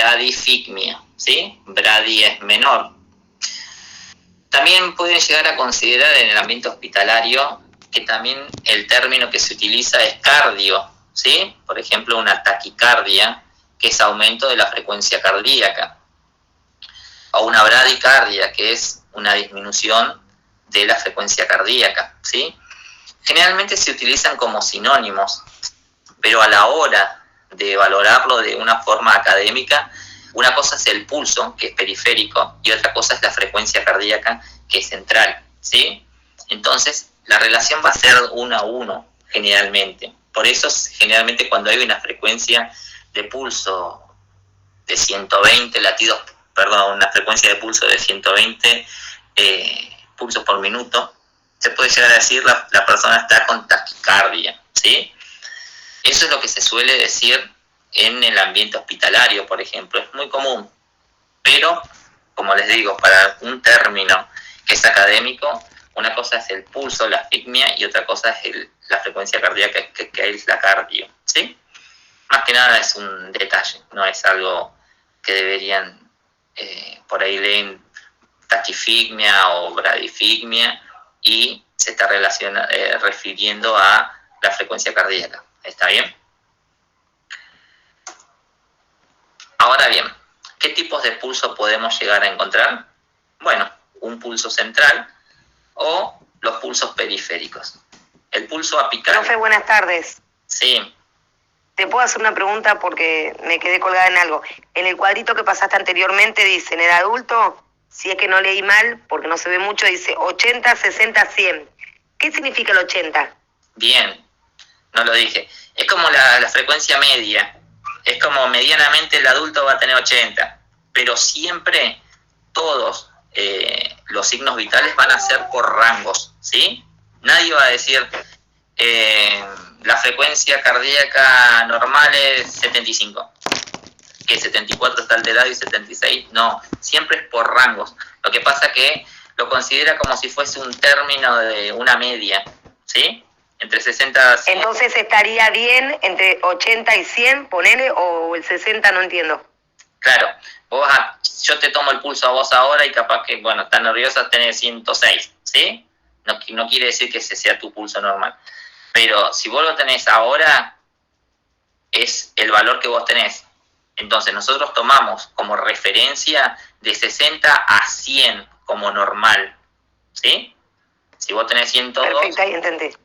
bradifigmia, ¿sí? Bradi es menor. También pueden llegar a considerar en el ambiente hospitalario que también el término que se utiliza es cardio, ¿sí? Por ejemplo, una taquicardia, que es aumento de la frecuencia cardíaca, o una bradicardia, que es una disminución de la frecuencia cardíaca, ¿sí? Generalmente se utilizan como sinónimos, pero a la hora de valorarlo de una forma académica, una cosa es el pulso, que es periférico, y otra cosa es la frecuencia cardíaca, que es central, ¿sí? Entonces, la relación va a ser 1 a 1, generalmente. Por eso, generalmente, cuando hay una frecuencia de pulso de 120 latidos, una frecuencia de pulso de 120 pulsos por minuto, se puede llegar a decir la persona está con taquicardia, ¿sí? Eso es lo que se suele decir en el ambiente hospitalario, por ejemplo. Es muy común, pero, como les digo, para un término que es académico, una cosa es el pulso, la arritmia, y otra cosa es la frecuencia cardíaca, que es la cardio, ¿sí? Más que nada es un detalle, no es algo que deberían, por ahí leen taquifigmia o bradifigmia y se está refiriendo a la frecuencia cardíaca. ¿Está bien? Ahora bien, ¿qué tipos de pulso podemos llegar a encontrar? Bueno, un pulso central o los pulsos periféricos. El pulso apical... Profe, buenas tardes. Sí. ¿Te puedo hacer una pregunta porque me quedé colgada en algo? En el cuadrito que pasaste anteriormente dice, en el adulto, si es que no leí mal, porque no se ve mucho, dice 80, 60, 100. ¿Qué significa el 80? Bien, no lo dije. Es como la frecuencia media. Es como medianamente el adulto va a tener 80, pero siempre todos los signos vitales van a ser por rangos, ¿sí? Nadie va a decir la frecuencia cardíaca normal es 75, que 74 está alterado y 76, no, siempre es por rangos. Lo que pasa que lo considera como si fuese un término de una media, ¿sí? Entre 60 y 100. Entonces estaría bien entre 80 y 100, ponele, o el 60, no entiendo. Claro, yo te tomo el pulso a vos ahora y capaz que, bueno, estás nerviosa, tenés 106, ¿sí? No quiere decir que ese sea tu pulso normal. Pero si vos lo tenés ahora, es el valor que vos tenés. Entonces nosotros tomamos como referencia de 60 a 100 como normal, ¿sí? Si vos tenés 102... Perfecto, ahí entendí.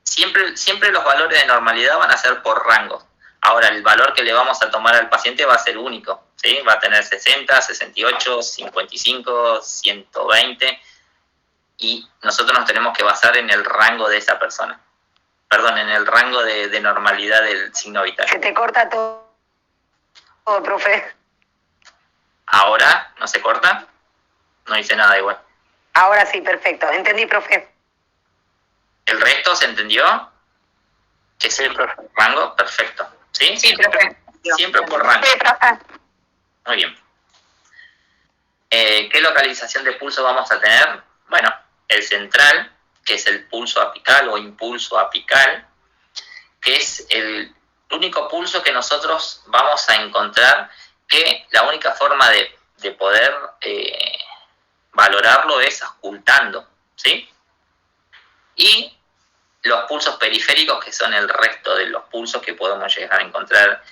Siempre los valores de normalidad van a ser por rangos. Ahora, el valor que le vamos a tomar al paciente va a ser único, ¿sí? Va a tener 60, 68, 55, 120, y nosotros nos tenemos que basar en el rango de esa persona. Perdón, en el rango de normalidad del signo vital. Se te corta todo, profe. ¿Ahora no se corta? No dice nada igual. Ahora sí, perfecto. Entendí, profe. ¿El resto se entendió? ¿Que es el rango? Perfecto. ¿Sí? Sí, profe. Siempre por rango. Sí, profe. Muy bien. ¿Qué localización de pulso vamos a tener? Bueno, el central, que es el pulso apical o impulso apical, que es el único pulso que nosotros vamos a encontrar, que la única forma de poder valorarlo es auscultando, ¿sí? Y los pulsos periféricos, que son el resto de los pulsos que podemos llegar a encontrar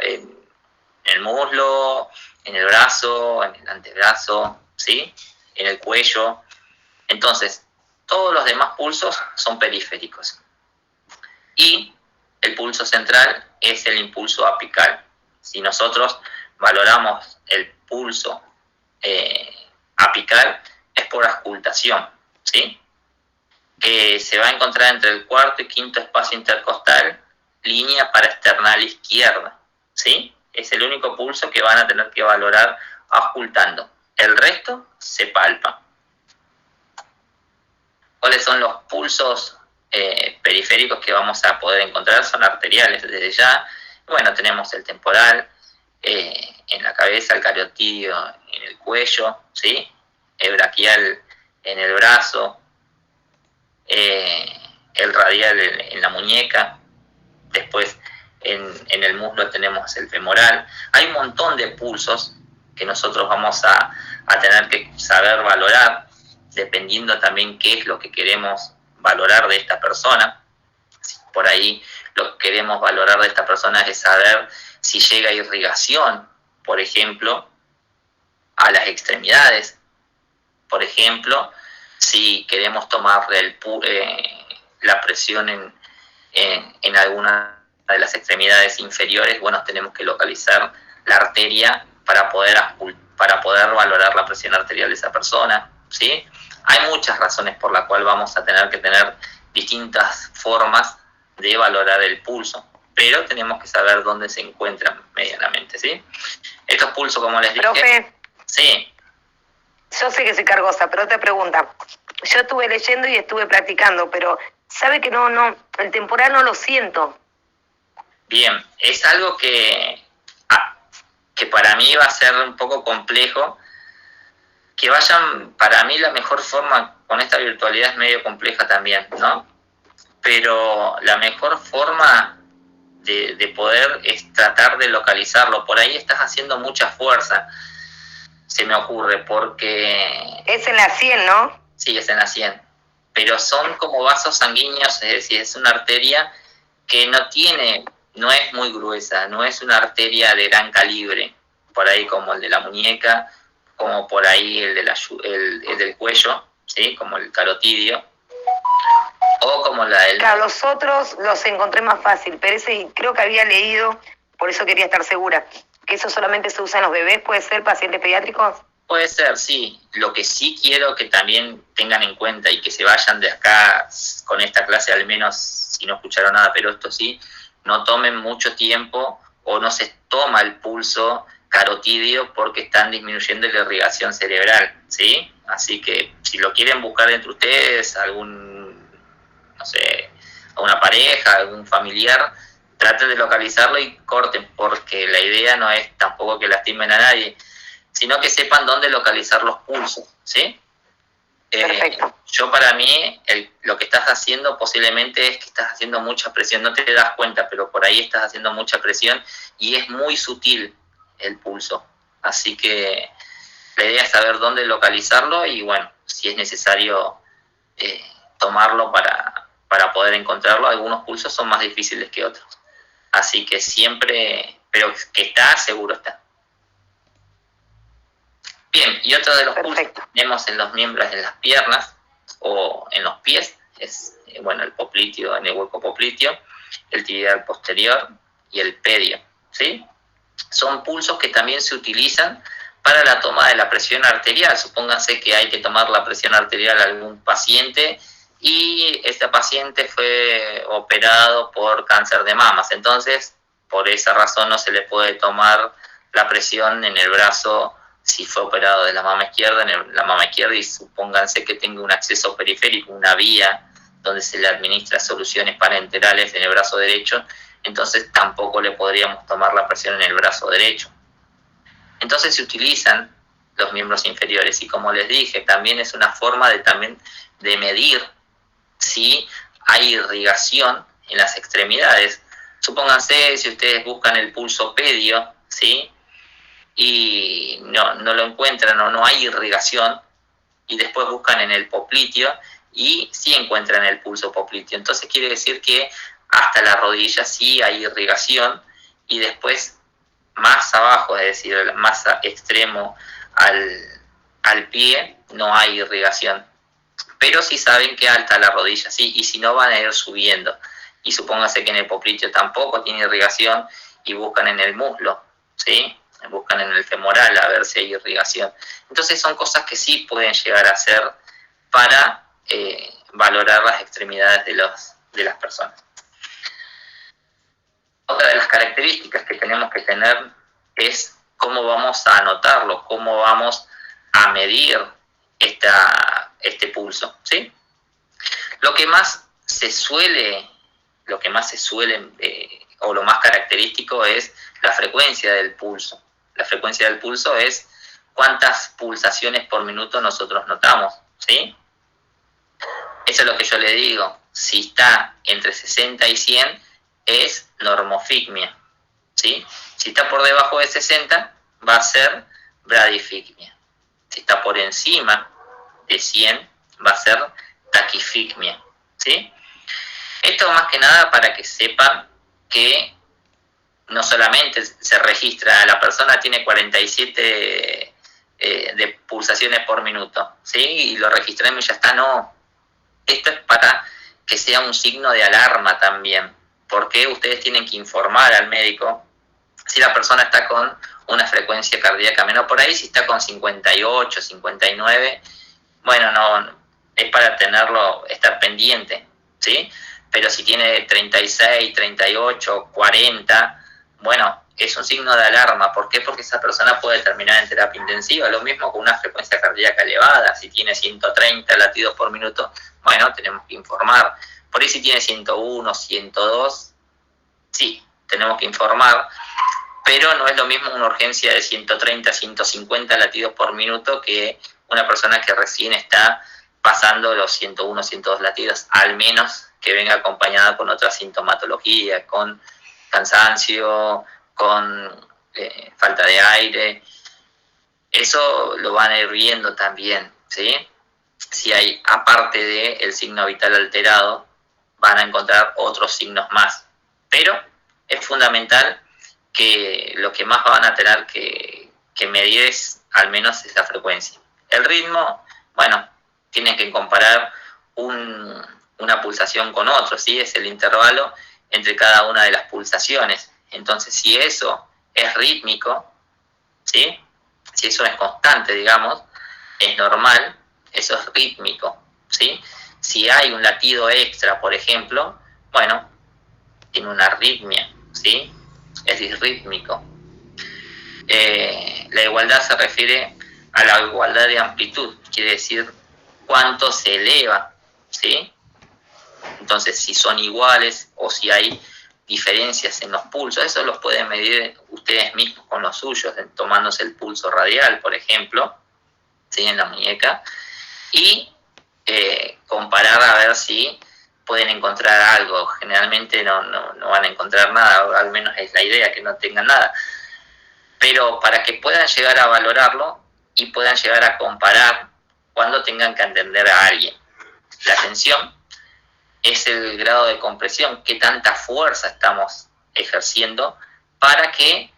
en el muslo, en el brazo, en el antebrazo, ¿sí? En el cuello. Entonces, todos los demás pulsos son periféricos. Y el pulso central es el impulso apical. Si nosotros valoramos el pulso apical, es por auscultación, ¿sí? Que se va a encontrar entre el cuarto y quinto espacio intercostal, línea paraesternal izquierda, ¿sí? Es el único pulso que van a tener que valorar auscultando. El resto se palpa. ¿Cuáles son los pulsos periféricos que vamos a poder encontrar? Son arteriales desde ya. Bueno, tenemos el temporal en la cabeza, el carotidio en el cuello, ¿sí? El braquial en el brazo, el radial en la muñeca, después en el muslo tenemos el femoral. Hay un montón de pulsos que nosotros vamos a tener que saber valorar, dependiendo también qué es lo que queremos valorar de esta persona. Por ahí lo que queremos valorar de esta persona es saber si llega irrigación, por ejemplo, a las extremidades. Por ejemplo, si queremos tomarle la presión en alguna de las extremidades inferiores, bueno, tenemos que localizar la arteria para poder valorar la presión arterial de esa persona, ¿sí? Hay muchas razones por las cuales vamos a tener que tener distintas formas de valorar el pulso, pero tenemos que saber dónde se encuentran medianamente, ¿sí? Estos pulsos, como les dije... Profe, sí. Yo sé que soy cargosa, pero otra pregunta. Yo estuve leyendo y estuve practicando, pero sabe que no, el temporal no lo siento. Bien, es algo que para mí va a ser un poco complejo. Que vayan, para mí la mejor forma con esta virtualidad es medio compleja también, ¿no? Pero la mejor forma de poder es tratar de localizarlo. Por ahí estás haciendo mucha fuerza, se me ocurre, porque... Es en la 100, ¿no? Sí, es en la 100. Pero son como vasos sanguíneos, es decir, es una arteria que no es muy gruesa, no es una arteria de gran calibre, por ahí como el de la muñeca, como por ahí el del cuello, ¿sí? Como el carotidio, o como la del... Claro, los otros los encontré más fácil, pero ese creo que había leído, por eso quería estar segura, que eso solamente se usa en los bebés, ¿puede ser, pacientes pediátricos? Puede ser, sí. Lo que sí quiero que también tengan en cuenta y que se vayan de acá con esta clase, al menos si no escucharon nada, pero esto sí, no tomen mucho tiempo o no se toma el pulso carotidio porque están disminuyendo la irrigación cerebral, ¿sí? Así que si lo quieren buscar entre ustedes, alguna pareja, algún familiar, traten de localizarlo y corten, porque la idea no es tampoco que lastimen a nadie, sino que sepan dónde localizar los pulsos, ¿sí? Perfecto. Yo para mí, lo que estás haciendo posiblemente es que estás haciendo mucha presión, no te das cuenta, pero por ahí estás haciendo mucha presión y es muy sutil el pulso. Así que la idea es saber dónde localizarlo y bueno, si es necesario tomarlo para poder encontrarlo. Algunos pulsos son más difíciles que otros. Así que siempre, pero que está, seguro está. Bien, y otro de los pulsos que tenemos en los miembros de las piernas o en los pies es, el popliteo, en el hueco popliteo, el tibial posterior y el pedio, ¿sí? Son pulsos que también se utilizan para la toma de la presión arterial. Supónganse que hay que tomar la presión arterial a algún paciente y este paciente fue operado por cáncer de mamas. Entonces, por esa razón no se le puede tomar la presión en el brazo si fue operado de la mama izquierda, y supónganse que tenga un acceso periférico, una vía donde se le administra soluciones parenterales en el brazo derecho, entonces tampoco le podríamos tomar la presión en el brazo derecho. Entonces se utilizan los miembros inferiores y como les dije, también es una forma de medir si hay irrigación en las extremidades. Supónganse, si ustedes buscan el pulso pedio, ¿sí? Y no lo encuentran o no hay irrigación, y después buscan en el popliteo y sí encuentran el pulso popliteo. Entonces quiere decir que hasta la rodilla sí hay irrigación y después más abajo, es decir, más extremo al pie, no hay irrigación. Pero sí saben que hasta la rodilla sí, y si no van a ir subiendo. Y supóngase que en el popliteo tampoco tiene irrigación y buscan en el muslo, ¿sí? Buscan en el femoral a ver si hay irrigación. Entonces son cosas que sí pueden llegar a hacer para valorar las extremidades de las personas. Otra de las características que tenemos que tener es cómo vamos a anotarlo, cómo vamos a medir este pulso, ¿sí? Lo que más se suele o lo más característico es la frecuencia del pulso. La frecuencia del pulso es cuántas pulsaciones por minuto nosotros notamos, ¿sí? Eso es lo que yo le digo. Si está entre 60 y 100, es normofigmia, ¿sí? Si está por debajo de 60, va a ser bradifigmia. Si está por encima de 100, va a ser taquifigmia, ¿sí? Esto más que nada para que sepan que no solamente se registra, la persona tiene 47 de pulsaciones por minuto, ¿sí? Y lo registramos y ya está, no. Esto es para que sea un signo de alarma también, porque ustedes tienen que informar al médico si la persona está con una frecuencia cardíaca menor. Por ahí si está con 58, 59, bueno, no, es para estar pendiente, ¿sí? Pero si tiene 36, 38, 40, bueno, es un signo de alarma. ¿Por qué? Porque esa persona puede terminar en terapia intensiva. Lo mismo con una frecuencia cardíaca elevada. Si tiene 130 latidos por minuto, bueno, tenemos que informar. Por ahí si tiene 101, 102, sí, tenemos que informar. Pero no es lo mismo una urgencia de 130, 150 latidos por minuto que una persona que recién está pasando los 101, 102 latidos, al menos que venga acompañada con otra sintomatología, con cansancio, con falta de aire. Eso lo van a ir viendo también, ¿sí? Si hay, aparte del signo vital alterado, van a encontrar otros signos más. Pero es fundamental que lo que más van a tener que medir es al menos esa frecuencia. El ritmo, bueno, tienen que comparar una pulsación con otro, ¿sí? Es el intervalo entre cada una de las pulsaciones. Entonces, si eso es rítmico, ¿sí? Si eso es constante, digamos, es normal, eso es rítmico, ¿sí? Si hay un latido extra, por ejemplo, bueno, tiene una arritmia, ¿sí? Es disrítmico. La igualdad se refiere a la igualdad de amplitud, quiere decir cuánto se eleva, ¿sí? Entonces, si son iguales o si hay diferencias en los pulsos, eso los pueden medir ustedes mismos con los suyos, tomándose el pulso radial, por ejemplo, ¿sí? En la muñeca, y comparar a ver si pueden encontrar algo. Generalmente no van a encontrar nada, o al menos es la idea, que no tengan nada. Pero para que puedan llegar a valorarlo y puedan llegar a comparar cuando tengan que atender a alguien. La tensión es el grado de compresión, qué tanta fuerza estamos ejerciendo para que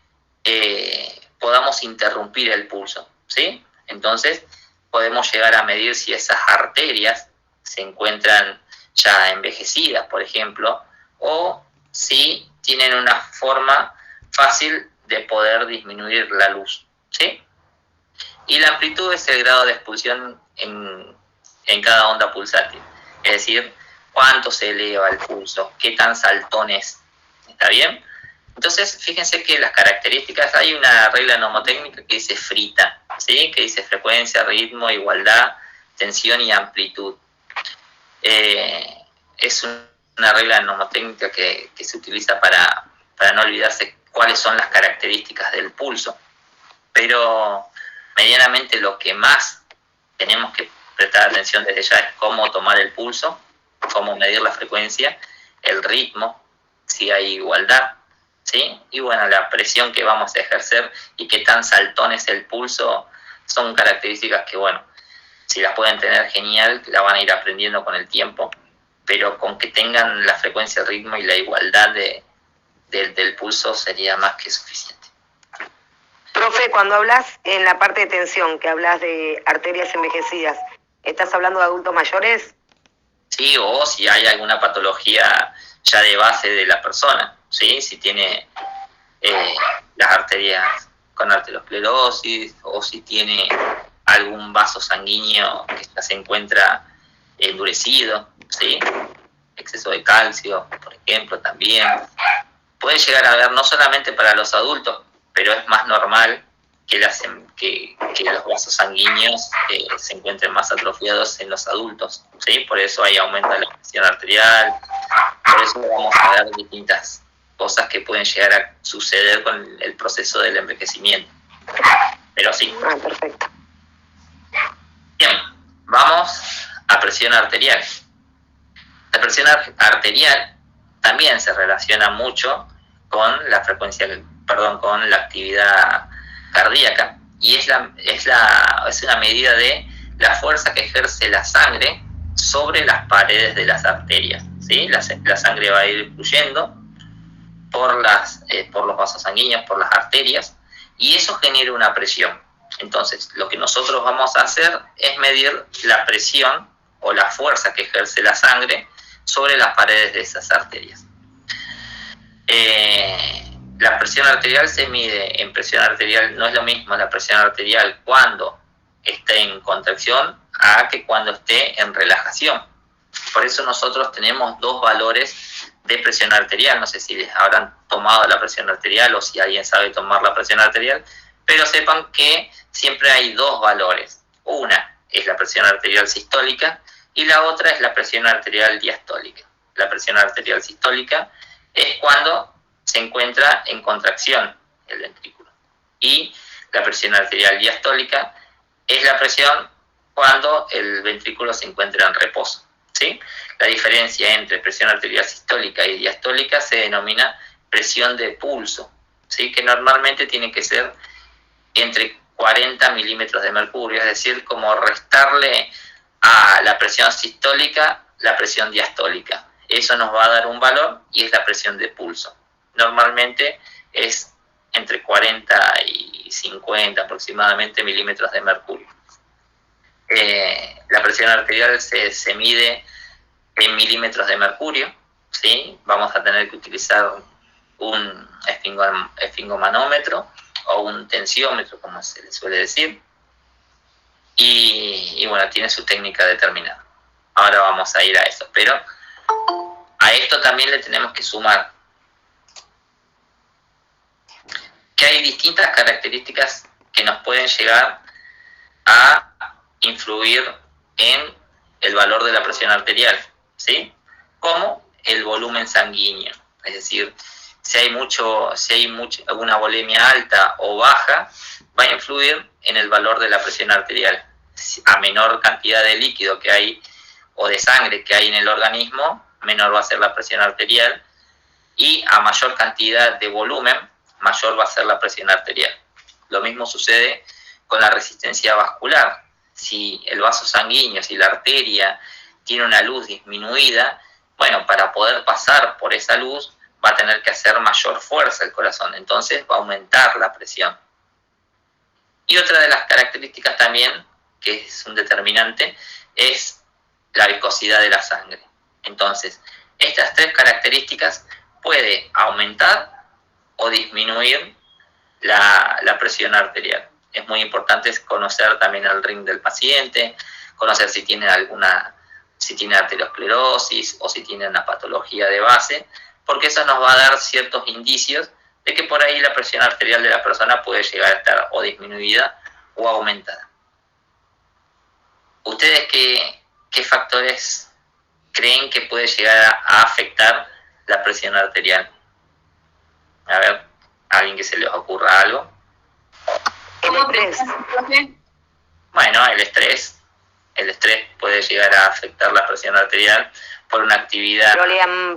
podamos interrumpir el pulso, ¿sí? Entonces podemos llegar a medir si esas arterias se encuentran ya envejecidas, por ejemplo, o si tienen una forma fácil de poder disminuir la luz, ¿sí? Y la amplitud es el grado de expulsión en cada onda pulsátil, es decir, cuánto se eleva el pulso, qué tan saltón es, ¿está bien? Entonces, fíjense que las características, hay una regla mnemotécnica que dice frita, ¿sí? Que dice frecuencia, ritmo, igualdad, tensión y amplitud. Es una regla mnemotécnica que se utiliza para no olvidarse cuáles son las características del pulso. Pero medianamente lo que más tenemos que prestar atención desde ya es cómo tomar el pulso, cómo medir la frecuencia, el ritmo, si hay igualdad, ¿sí? Y bueno, la presión que vamos a ejercer y qué tan saltón es el pulso, son características que, bueno, si las pueden tener genial, la van a ir aprendiendo con el tiempo, pero con que tengan la frecuencia, el ritmo y la igualdad del pulso sería más que suficiente. Profe, cuando hablas en la parte de tensión, que hablas de arterias envejecidas, ¿estás hablando de adultos mayores? Sí, o si hay alguna patología ya de base de la persona, ¿sí? Si tiene las arterias con arteriosclerosis, o si tiene algún vaso sanguíneo que ya se encuentra endurecido, ¿sí? Exceso de calcio, por ejemplo, también. Puede llegar a haber no solamente para los adultos, pero es más normal que los vasos sanguíneos se encuentren más atrofiados en los adultos, ¿sí? Por eso ahí aumenta la presión arterial, por eso vamos a ver distintas cosas que pueden llegar a suceder con el proceso del envejecimiento. Pero sí. Ah, perfecto. Bien, vamos a presión arterial. La presión arterial también se relaciona mucho con la con la actividad cardíaca, y es una medida de la fuerza que ejerce la sangre sobre las paredes de las arterias, ¿sí? La sangre va a ir fluyendo por los vasos sanguíneos, por las arterias, y eso genera una presión. Entonces, lo que nosotros vamos a hacer es medir la presión o la fuerza que ejerce la sangre sobre las paredes de esas arterias. La presión arterial se mide en presión arterial, no es lo mismo la presión arterial cuando esté en contracción a que cuando esté en relajación. Por eso nosotros tenemos dos valores de presión arterial. No sé si les habrán tomado la presión arterial o si alguien sabe tomar la presión arterial, pero sepan que siempre hay dos valores. Una es la presión arterial sistólica y la otra es la presión arterial diastólica. La presión arterial sistólica es cuando se encuentra en contracción el ventrículo, y la presión arterial diastólica es la presión cuando el ventrículo se encuentra en reposo, ¿sí? La diferencia entre presión arterial sistólica y diastólica se denomina presión de pulso, ¿sí? Que normalmente tiene que ser entre 40 milímetros de mercurio, es decir, como restarle a la presión sistólica la presión diastólica. Eso nos va a dar un valor y es la presión de pulso. Normalmente es entre 40 y 50 aproximadamente milímetros de mercurio. La presión arterial se mide en milímetros de mercurio, ¿sí? Vamos a tener que utilizar un esfingomanómetro o un tensiómetro, como se le suele decir, y bueno, tiene su técnica determinada. Ahora vamos a ir a eso, pero a esto también le tenemos que sumar que hay distintas características que nos pueden llegar a influir en el valor de la presión arterial, ¿sí? Como el volumen sanguíneo, es decir, si hay alguna volemia alta o baja, va a influir en el valor de la presión arterial. A menor cantidad de líquido que hay o de sangre que hay en el organismo, menor va a ser la presión arterial, y a mayor cantidad de volumen, mayor va a ser la presión arterial. Lo mismo sucede con la resistencia vascular. Si el vaso sanguíneo, si la arteria tiene una luz disminuida, bueno, para poder pasar por esa luz va a tener que hacer mayor fuerza el corazón, entonces va a aumentar la presión. Y otra de las características también, que es un determinante, es la viscosidad de la sangre. Entonces, estas tres características puede aumentar o disminuir la presión arterial. Es muy importante conocer también el ring del paciente, conocer si tiene arteriosclerosis o si tiene una patología de base, porque eso nos va a dar ciertos indicios de que por ahí la presión arterial de la persona puede llegar a estar o disminuida o aumentada. ¿Ustedes qué factores creen que puede llegar a afectar la presión arterial? A ver, ¿a alguien que se les ocurra algo? El estrés. Bueno, el estrés puede llegar a afectar la presión arterial por una actividad...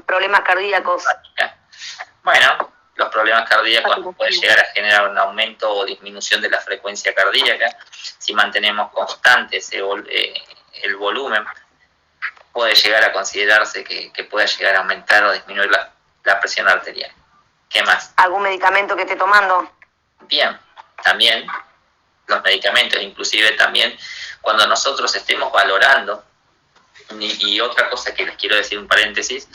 Problemas cardíacos. Bueno, los problemas cardíacos pueden llegar a generar un aumento o disminución de la frecuencia cardíaca. Si mantenemos constante el volumen, puede llegar a considerarse que pueda llegar a aumentar o disminuir la presión arterial. ¿Qué más? ¿Algún medicamento que esté tomando? Bien, también los medicamentos, inclusive también cuando nosotros estemos valorando, y otra cosa que les quiero decir, un paréntesis,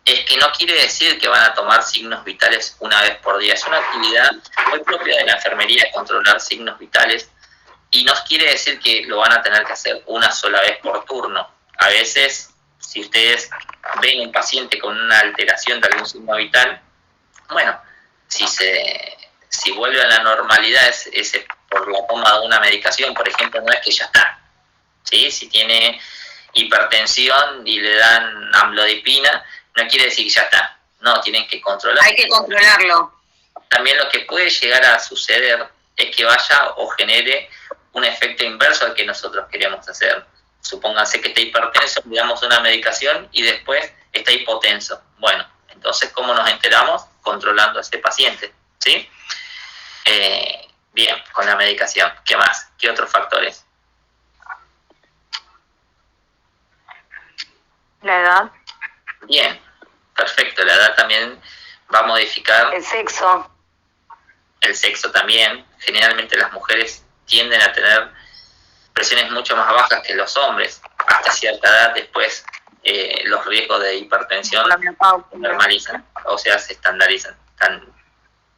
es que no quiere decir que van a tomar signos vitales una vez por día. Es una actividad muy propia de la enfermería controlar signos vitales, y no quiere decir que lo van a tener que hacer una sola vez por turno. A veces, si ustedes ven un paciente con una alteración de algún signo vital, bueno, si vuelve a la normalidad ese por la toma de una medicación, por ejemplo, no es que ya está, ¿sí? Si tiene hipertensión y le dan amlodipina, no quiere decir que ya está, no, tienen que controlarlo. Hay que controlarlo. También lo que puede llegar a suceder es que vaya o genere un efecto inverso al que nosotros queremos hacer. Supónganse que está hipertenso, le damos una medicación y después está hipotenso. Bueno, Entonces, ¿cómo nos enteramos? Controlando a ese paciente, ¿sí? Bien, con la medicación. ¿Qué más? ¿Qué otros factores? La edad. Bien, perfecto. La edad también va a modificar. El sexo. El sexo también. Generalmente las mujeres tienden a tener presiones mucho más bajas que los hombres. Hasta cierta edad después los riesgos de hipertensión se normalizan, o sea, se estandarizan, están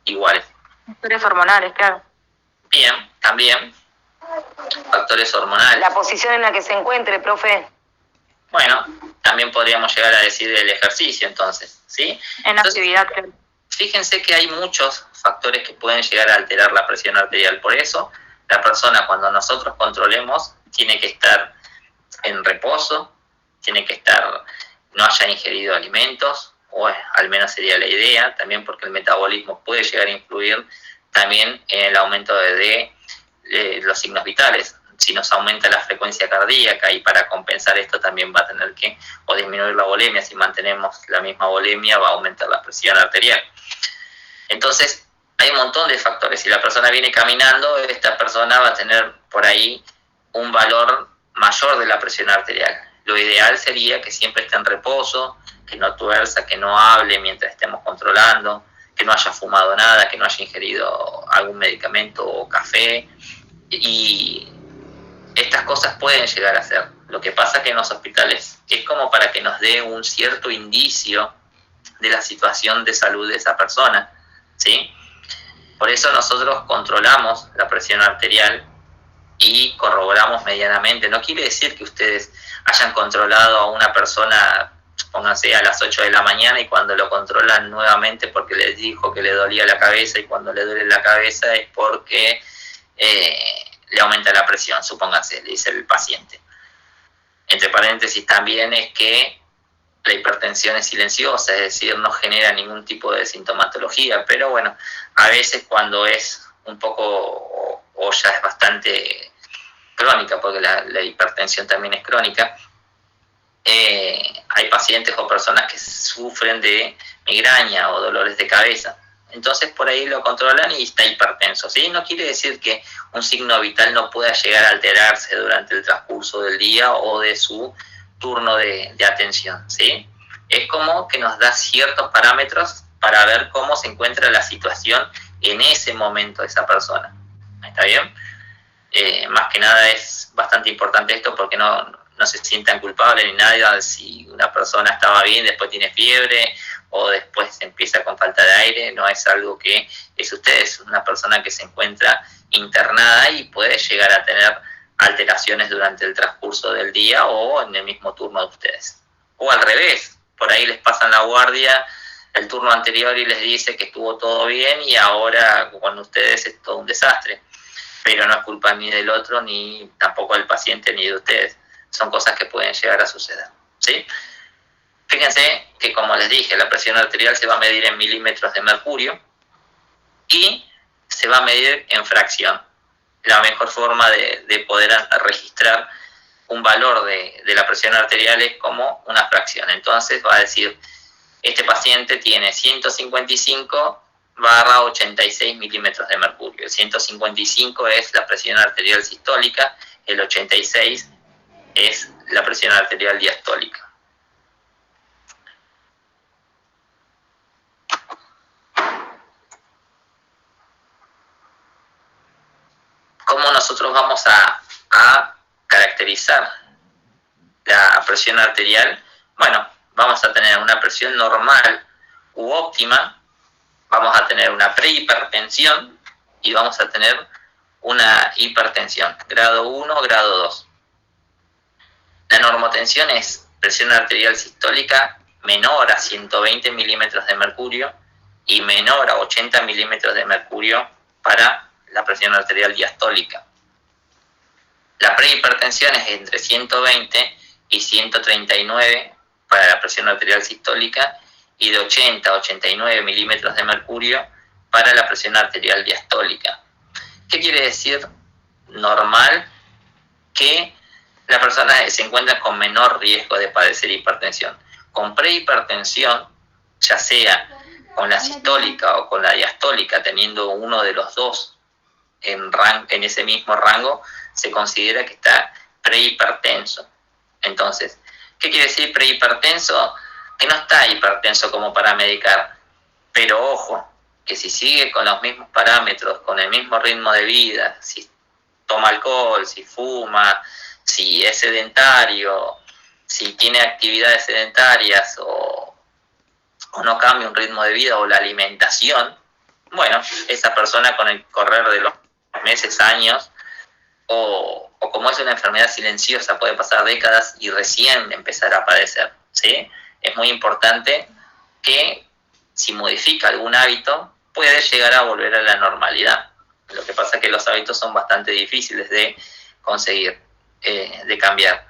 iguales. Factores hormonales, claro. Bien, también factores hormonales. La posición en la que se encuentre, profe. Bueno, también podríamos llegar a decir el ejercicio, entonces, ¿sí? En actividad, claro. Fíjense que hay muchos factores que pueden llegar a alterar la presión arterial. Por eso, la persona, cuando nosotros controlemos, tiene que estar en reposo, tiene que estar, no haya ingerido alimentos, o al menos sería la idea, también porque el metabolismo puede llegar a influir también en el aumento de los signos vitales. Si nos aumenta la frecuencia cardíaca, y para compensar esto también va a tener que, o disminuir la volemia, si mantenemos la misma volemia va a aumentar la presión arterial. Entonces, hay un montón de factores. Si la persona viene caminando, esta persona va a tener por ahí un valor mayor de la presión arterial. Lo ideal sería que siempre esté en reposo, que no tuerza, que no hable mientras estemos controlando, que no haya fumado nada, que no haya ingerido algún medicamento o café. Y estas cosas pueden llegar a ser. Lo que pasa que en los hospitales es como para que nos dé un cierto indicio de la situación de salud de esa persona, ¿sí? Por eso nosotros controlamos la presión arterial y corroboramos medianamente. No quiere decir que ustedes hayan controlado a una persona, pónganse a las 8 de la mañana, y cuando lo controlan nuevamente porque les dijo que le dolía la cabeza, y cuando le duele la cabeza es porque le aumenta la presión, supónganse, le dice el paciente. Entre paréntesis también es que la hipertensión es silenciosa, es decir, no genera ningún tipo de sintomatología, pero bueno, a veces cuando es un poco o ya es bastante crónica, porque la hipertensión también es crónica, hay pacientes o personas que sufren de migraña o dolores de cabeza. Entonces por ahí lo controlan y está hipertenso, ¿sí? No quiere decir que un signo vital no pueda llegar a alterarse durante el transcurso del día o de su turno de atención, ¿sí? Es como que nos da ciertos parámetros para ver cómo se encuentra la situación en ese momento de esa persona. ¿Está bien? Más que nada es bastante importante esto, porque no se sientan culpables ni nada si una persona estaba bien, después tiene fiebre o después empieza con falta de aire. No es algo que es usted, es una persona que se encuentra internada y puede llegar a tener alteraciones durante el transcurso del día o en el mismo turno de ustedes. O al revés, por ahí les pasan la guardia el turno anterior y les dice que estuvo todo bien, y ahora con ustedes es todo un desastre. Pero no es culpa ni del otro, ni tampoco del paciente, ni de ustedes. Son cosas que pueden llegar a suceder, ¿sí? Fíjense que, como les dije, la presión arterial se va a medir en milímetros de mercurio y se va a medir en fracción. La mejor forma de poder registrar un valor de la presión arterial es como una fracción. Entonces va a decir, este paciente tiene 155/86 milímetros de mercurio. El 155 es la presión arterial sistólica, el 86 es la presión arterial diastólica. ¿Cómo nosotros vamos a caracterizar la presión arterial? Bueno, vamos a tener una presión normal u óptima, vamos a tener una prehipertensión y vamos a tener una hipertensión, grado 1, grado 2. La normotensión es presión arterial sistólica menor a 120 milímetros de mercurio y menor a 80 milímetros de mercurio para la presión arterial diastólica. La prehipertensión es entre 120 y 139 para la presión arterial sistólica y de 80 a 89 milímetros de mercurio para la presión arterial diastólica. ¿Qué quiere decir normal? Que la persona se encuentra con menor riesgo de padecer hipertensión. Con prehipertensión ya sea con la sistólica o con la diastólica, teniendo uno de los dos en ese mismo rango, se considera que está prehipertenso. Entonces, ¿qué quiere decir prehipertenso? Que no está hipertenso como para medicar, pero ojo, que si sigue con los mismos parámetros, con el mismo ritmo de vida, si toma alcohol, si fuma, si es sedentario, si tiene actividades sedentarias o no cambia un ritmo de vida o la alimentación, bueno, esa persona con el correr de los meses, años, o como es una enfermedad silenciosa, puede pasar décadas y recién empezar a padecer, ¿sí? Es muy importante que si modifica algún hábito, puede llegar a volver a la normalidad. Lo que pasa es que los hábitos son bastante difíciles de conseguir, de cambiar.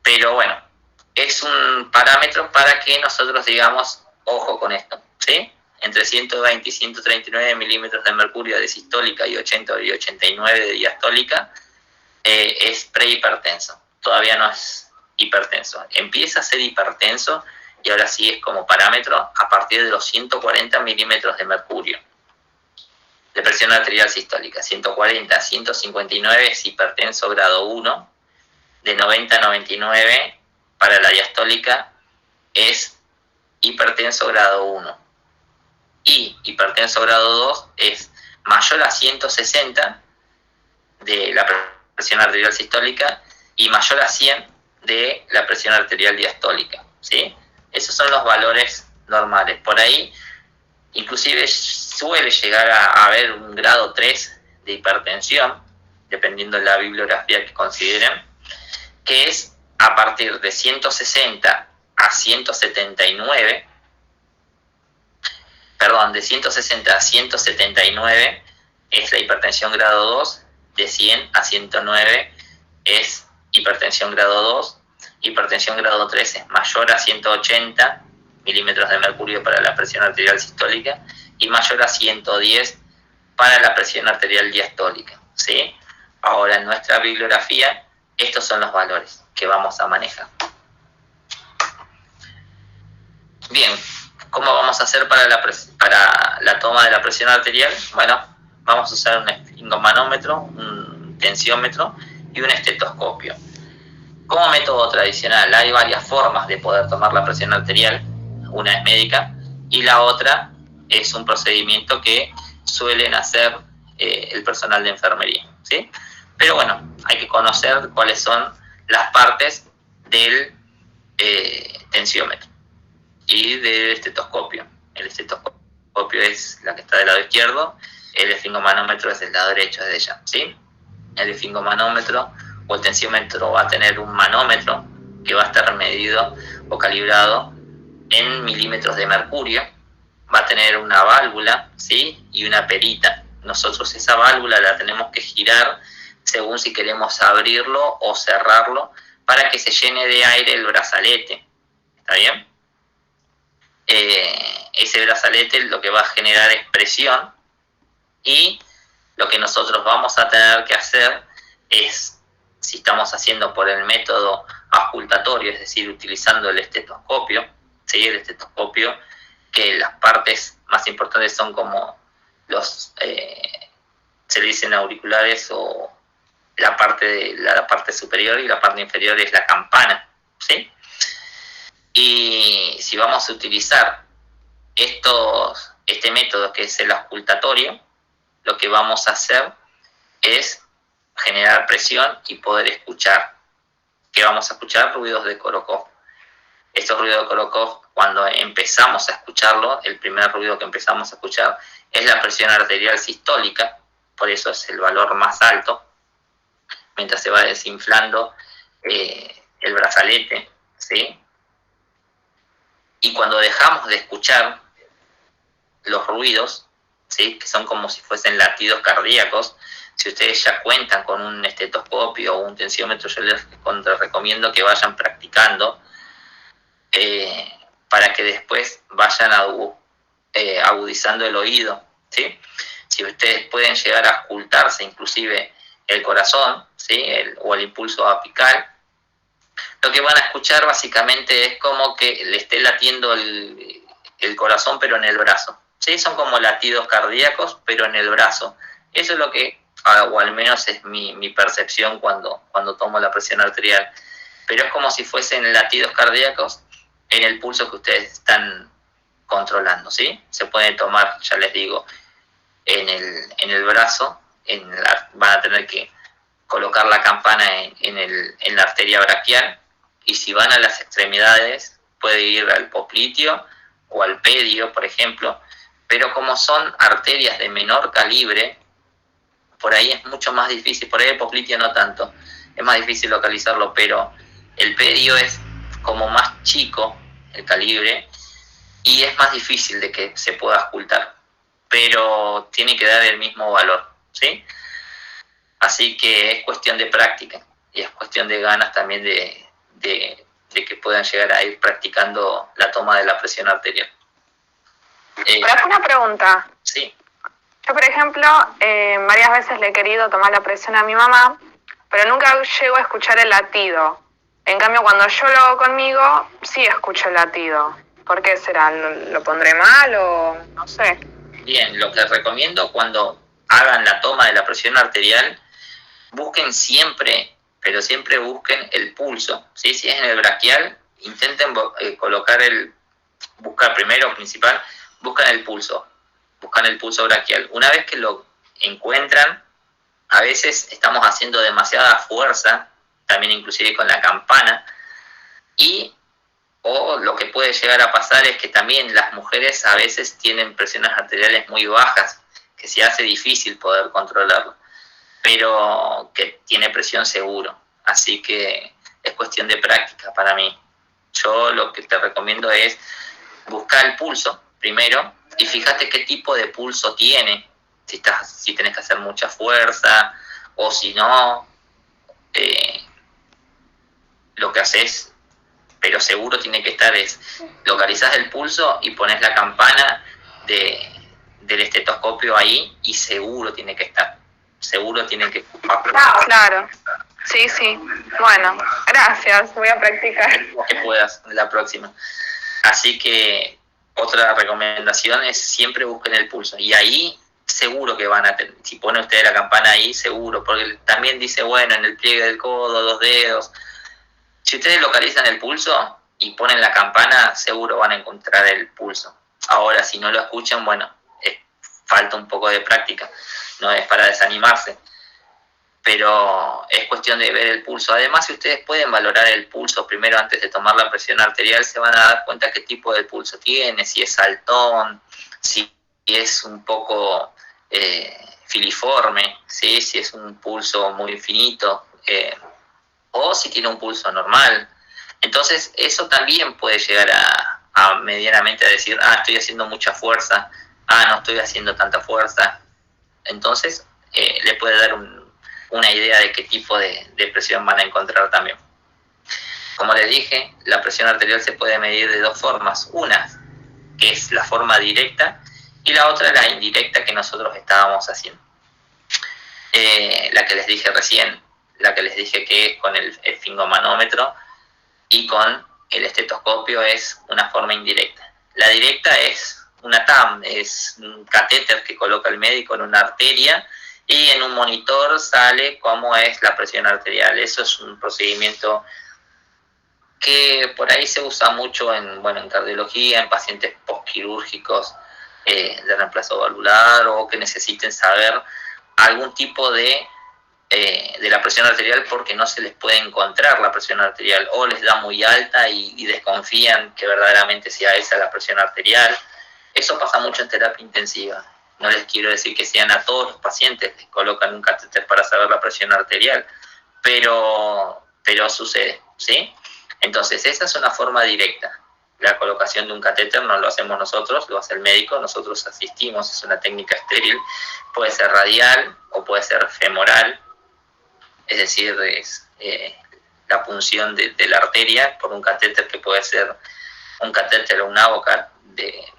Pero bueno, es un parámetro para que nosotros digamos, ojo con esto, ¿sí? Entre 120 y 139 milímetros de mercurio de sistólica y 80 y 89 de diastólica, es prehipertenso. Todavía no es hipertenso. Empieza a ser hipertenso y ahora sí es como parámetro a partir de los 140 milímetros de mercurio de presión arterial sistólica. 140 a 159 es hipertenso grado 1, de 90 a 99 para la diastólica es hipertenso grado 1, y hipertenso grado 2 es mayor a 160 de la presión arterial sistólica y mayor a 100 de la presión arterial diastólica, ¿sí? Esos son los valores normales. Por ahí, inclusive suele llegar a haber un grado 3 de hipertensión, dependiendo de la bibliografía que consideren, que es a partir de 160 a 179, perdón, de 160 a 179 es la hipertensión grado 2, de 100 a 109 es hipertensión grado 2, hipertensión grado 3 es mayor a 180 milímetros de mercurio para la presión arterial sistólica y mayor a 110 para la presión arterial diastólica, ¿sí? Ahora, en nuestra bibliografía, estos son los valores que vamos a manejar. Bien, ¿cómo vamos a hacer para la toma de la presión arterial? Bueno, vamos a usar un esfingomanómetro, un tensiómetro y un estetoscopio. Como método tradicional, hay varias formas de poder tomar la presión arterial. Una es médica y la otra es un procedimiento que suelen hacer el personal de enfermería, ¿sí? Pero bueno, hay que conocer cuáles son las partes del tensiómetro y del estetoscopio. El estetoscopio es la que está del lado izquierdo, el esfingomanómetro es del lado derecho de ella, ¿sí? El esfingomanómetro o el tensiómetro va a tener un manómetro que va a estar medido o calibrado en milímetros de mercurio, va a tener una válvula, ¿sí? Y una perita. Nosotros esa válvula la tenemos que girar según si queremos abrirlo o cerrarlo para que se llene de aire el brazalete. ¿Está bien? Ese brazalete lo que va a generar es presión y lo que nosotros vamos a tener que hacer es, si estamos haciendo por el método auscultatorio, es decir, utilizando el estetoscopio, ¿sí? El estetoscopio, que las partes más importantes son como los, se le dicen auriculares o la parte superior y la parte inferior es la campana, ¿sí? Y si vamos a utilizar este método que es el auscultatorio, lo que vamos a hacer es generar presión y poder escuchar. ¿Qué vamos a escuchar? Ruidos de Korokov. Estos ruidos de Korokov, cuando empezamos a escucharlo, el primer ruido que empezamos a escuchar es la presión arterial sistólica, por eso es el valor más alto, mientras se va desinflando el brazalete, ¿sí? Y cuando dejamos de escuchar los ruidos, ¿sí? Que son como si fuesen latidos cardíacos, si ustedes ya cuentan con un estetoscopio o un tensiómetro, yo les recomiendo que vayan practicando para que después vayan agudizando el oído, ¿sí? Si ustedes pueden llegar a auscultarse inclusive el corazón, ¿sí? O el impulso apical, lo que van a escuchar básicamente es como que le esté latiendo el corazón, pero en el brazo. ¿Sí? Son como latidos cardíacos, pero en el brazo. Eso es lo que, o al menos es mi percepción cuando tomo la presión arterial. Pero es como si fuesen latidos cardíacos en el pulso que ustedes están controlando, ¿sí? Se puede tomar, ya les digo, en el brazo, van a tener que colocar la campana en la arteria braquial, y si van a las extremidades, puede ir al popliteo o al pedio, por ejemplo, pero como son arterias de menor calibre, por ahí es mucho más difícil, por ahí el popliteo no tanto, es más difícil localizarlo, pero el pedio es como más chico, el calibre, y es más difícil de que se pueda ocultar, pero tiene que dar el mismo valor, ¿sí? Así que es cuestión de práctica, y es cuestión de ganas también de que puedan llegar a ir practicando la toma de la presión arterial. Pero es una pregunta. Sí. Yo, por ejemplo, varias veces le he querido tomar la presión a mi mamá, pero nunca llego a escuchar el latido. En cambio, cuando yo lo hago conmigo, sí escucho el latido. ¿Por qué será? ¿Lo pondré mal o no sé? Bien, lo que recomiendo cuando hagan la toma de la presión arterial, busquen siempre, pero siempre busquen el pulso, ¿sí? Si es en el braquial, intenten buscar primero, principal, buscan el pulso braquial. Una vez que lo encuentran, a veces estamos haciendo demasiada fuerza, también inclusive con la campana, o lo que puede llegar a pasar es que también las mujeres a veces tienen presiones arteriales muy bajas, que se hace difícil poder controlarlo, pero que tiene presión seguro. Así que es cuestión de práctica para mí. Yo lo que te recomiendo es buscar el pulso primero y fíjate qué tipo de pulso tiene, si tenés que hacer mucha fuerza o si no, lo que haces, pero seguro tiene que estar, es localizás el pulso y pones la campana del estetoscopio ahí y seguro tiene que estar, seguro tiene que... Claro. Sí. Bueno, gracias. Voy a practicar. Lo que puedas la próxima. Así que otra recomendación es siempre busquen el pulso. Y ahí seguro que van a tener, si pone usted la campana ahí, seguro, porque también dice, bueno, en el pliegue del codo, 2 dedos. Si ustedes localizan el pulso y ponen la campana, seguro van a encontrar el pulso. Ahora, si no lo escuchan, bueno, falta un poco de práctica. No es para desanimarse, pero es cuestión de ver el pulso. Además, si ustedes pueden valorar el pulso primero antes de tomar la presión arterial, se van a dar cuenta qué tipo de pulso tiene, si es saltón, si es un poco filiforme, ¿sí? Si es un pulso muy finito, o si tiene un pulso normal. Entonces, eso también puede llegar a medianamente a decir, estoy haciendo mucha fuerza, no estoy haciendo tanta fuerza. Entonces, le puede dar una idea de qué tipo de presión van a encontrar también. Como les dije, la presión arterial se puede medir de 2 formas. Una, que es la forma directa, y la otra, la indirecta que nosotros estábamos haciendo. La que les dije recién, la que les dije que es con el esfingomanómetro y con el estetoscopio, es una forma indirecta. La directa es una TAM, es un catéter que coloca el médico en una arteria y en un monitor sale cómo es la presión arterial. Eso es un procedimiento que por ahí se usa mucho en cardiología, en pacientes postquirúrgicos de reemplazo valvular, o que necesiten saber algún tipo de la presión arterial porque no se les puede encontrar la presión arterial, o les da muy alta y desconfían que verdaderamente sea esa la presión arterial. Eso pasa mucho en terapia intensiva. No les quiero decir que sean a todos los pacientes les colocan un catéter para saber la presión arterial, pero sucede, ¿sí? Entonces, esa es una forma directa. La colocación de un catéter no lo hacemos nosotros, lo hace el médico, nosotros asistimos, es una técnica estéril, puede ser radial o puede ser femoral, es decir, es la punción de la arteria por un catéter que puede ser un catéter o un Avocat de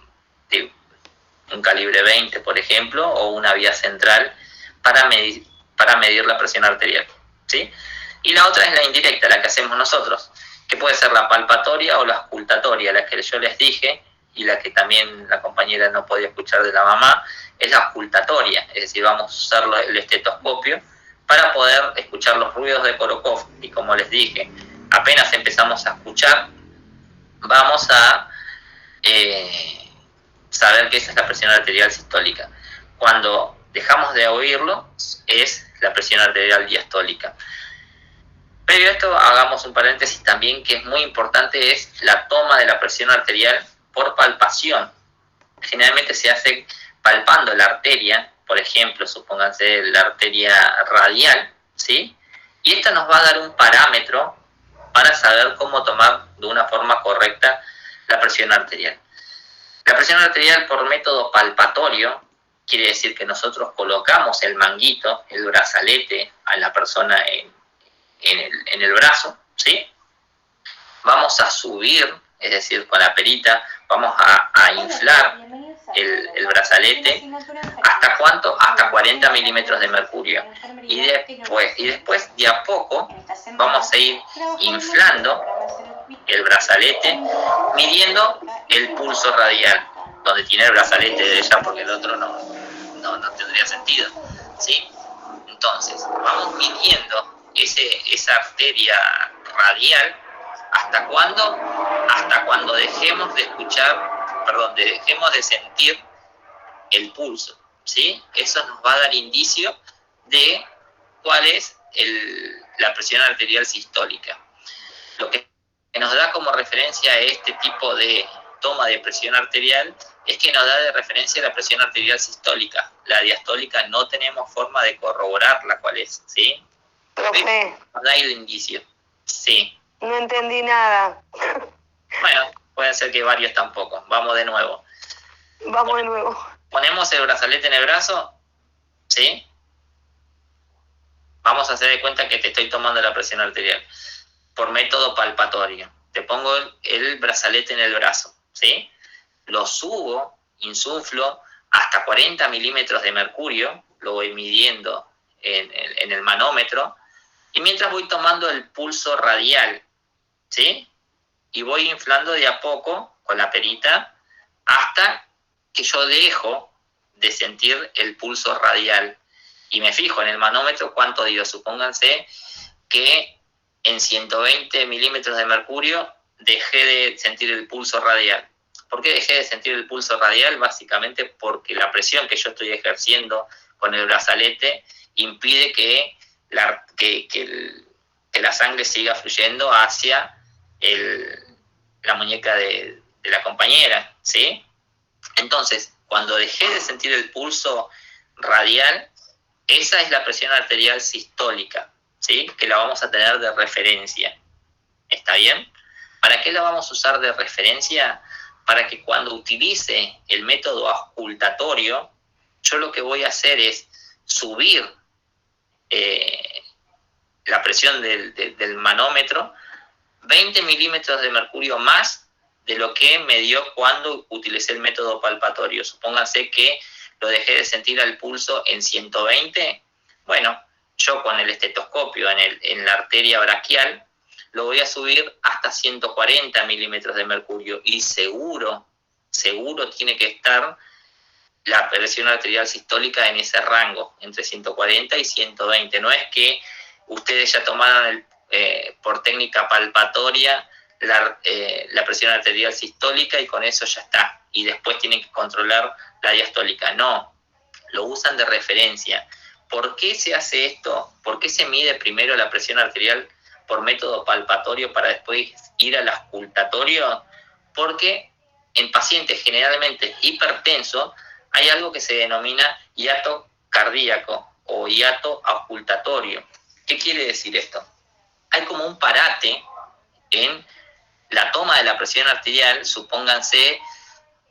un calibre 20, por ejemplo, o una vía central para medir la presión arterial, ¿sí? Y la otra es la indirecta, la que hacemos nosotros, que puede ser la palpatoria o la auscultatoria, la que yo les dije, y la que también la compañera no podía escuchar de la mamá, es la ocultatoria, es decir, vamos a usar el estetoscopio para poder escuchar los ruidos de Korokov. Y como les dije, apenas empezamos a escuchar, vamos a saber que esa es la presión arterial sistólica. Cuando dejamos de oírlo, es la presión arterial diastólica. Previo a esto, hagamos un paréntesis también, que es muy importante, es la toma de la presión arterial por palpación. Generalmente se hace palpando la arteria, por ejemplo, supónganse la arteria radial, ¿sí? Y esto nos va a dar un parámetro para saber cómo tomar de una forma correcta la presión arterial. La presión arterial por método palpatorio quiere decir que nosotros colocamos el manguito, el brazalete, a la persona en el brazo, ¿sí? Vamos a subir, es decir, con la perita, vamos a inflar el brazalete. ¿Hasta cuánto? Hasta 40 milímetros de mercurio. Y después, de a poco, vamos a ir inflando el brazalete, midiendo el pulso radial, donde tiene el brazalete de ella, porque el otro no tendría sentido, ¿sí? Entonces, vamos midiendo esa arteria radial. ¿Hasta cuándo? Hasta cuando dejemos de dejemos de sentir el pulso, ¿sí? Eso nos va a dar indicio de cuál es la presión arterial sistólica. Lo que nos da como referencia a este tipo de toma de presión arterial es que nos da de referencia la presión arterial sistólica. La diastólica no tenemos forma de corroborarla cuál es, ¿sí? Profe, Nos da el indicio, sí. no entendí nada. Bueno, puede ser que varios tampoco. Vamos de nuevo. Vamos de nuevo. Ponemos el brazalete en el brazo, ¿sí? Vamos a hacer de cuenta que te estoy tomando la presión arterial por método palpatorio. Te pongo el brazalete en el brazo, ¿sí? Lo subo, insuflo hasta 40 milímetros de mercurio, lo voy midiendo en el manómetro, y mientras voy tomando el pulso radial, ¿sí? Y voy inflando de a poco con la perita hasta que yo dejo de sentir el pulso radial. Y me fijo en el manómetro cuánto dio. Supónganse que en 120 milímetros de mercurio dejé de sentir el pulso radial. ¿Por qué dejé de sentir el pulso radial? Básicamente porque la presión que yo estoy ejerciendo con el brazalete impide que la sangre siga fluyendo hacia la muñeca de la compañera, ¿sí? Entonces, cuando dejé de sentir el pulso radial, esa es la presión arterial sistólica, ¿sí? Que la vamos a tener de referencia. ¿Está bien? ¿Para qué la vamos a usar de referencia? Para que cuando utilice el método auscultatorio, yo lo que voy a hacer es subir la presión del manómetro 20 milímetros de mercurio más de lo que me dio cuando utilicé el método palpatorio. Supónganse que lo dejé de sentir al pulso en 120. Bueno, yo con el estetoscopio en la arteria braquial lo voy a subir hasta 140 milímetros de mercurio, y seguro tiene que estar la presión arterial sistólica en ese rango, entre 140 y 120. No es que ustedes ya tomaron por técnica palpatoria la presión arterial sistólica y con eso ya está, y después tienen que controlar la diastólica. No, lo usan de referencia. ¿Por qué se hace esto? ¿Por qué se mide primero la presión arterial por método palpatorio para después ir al auscultatorio? Porque en pacientes generalmente hipertensos hay algo que se denomina hiato cardíaco o hiato auscultatorio. ¿Qué quiere decir esto? Hay como un parate en la toma de la presión arterial. Supónganse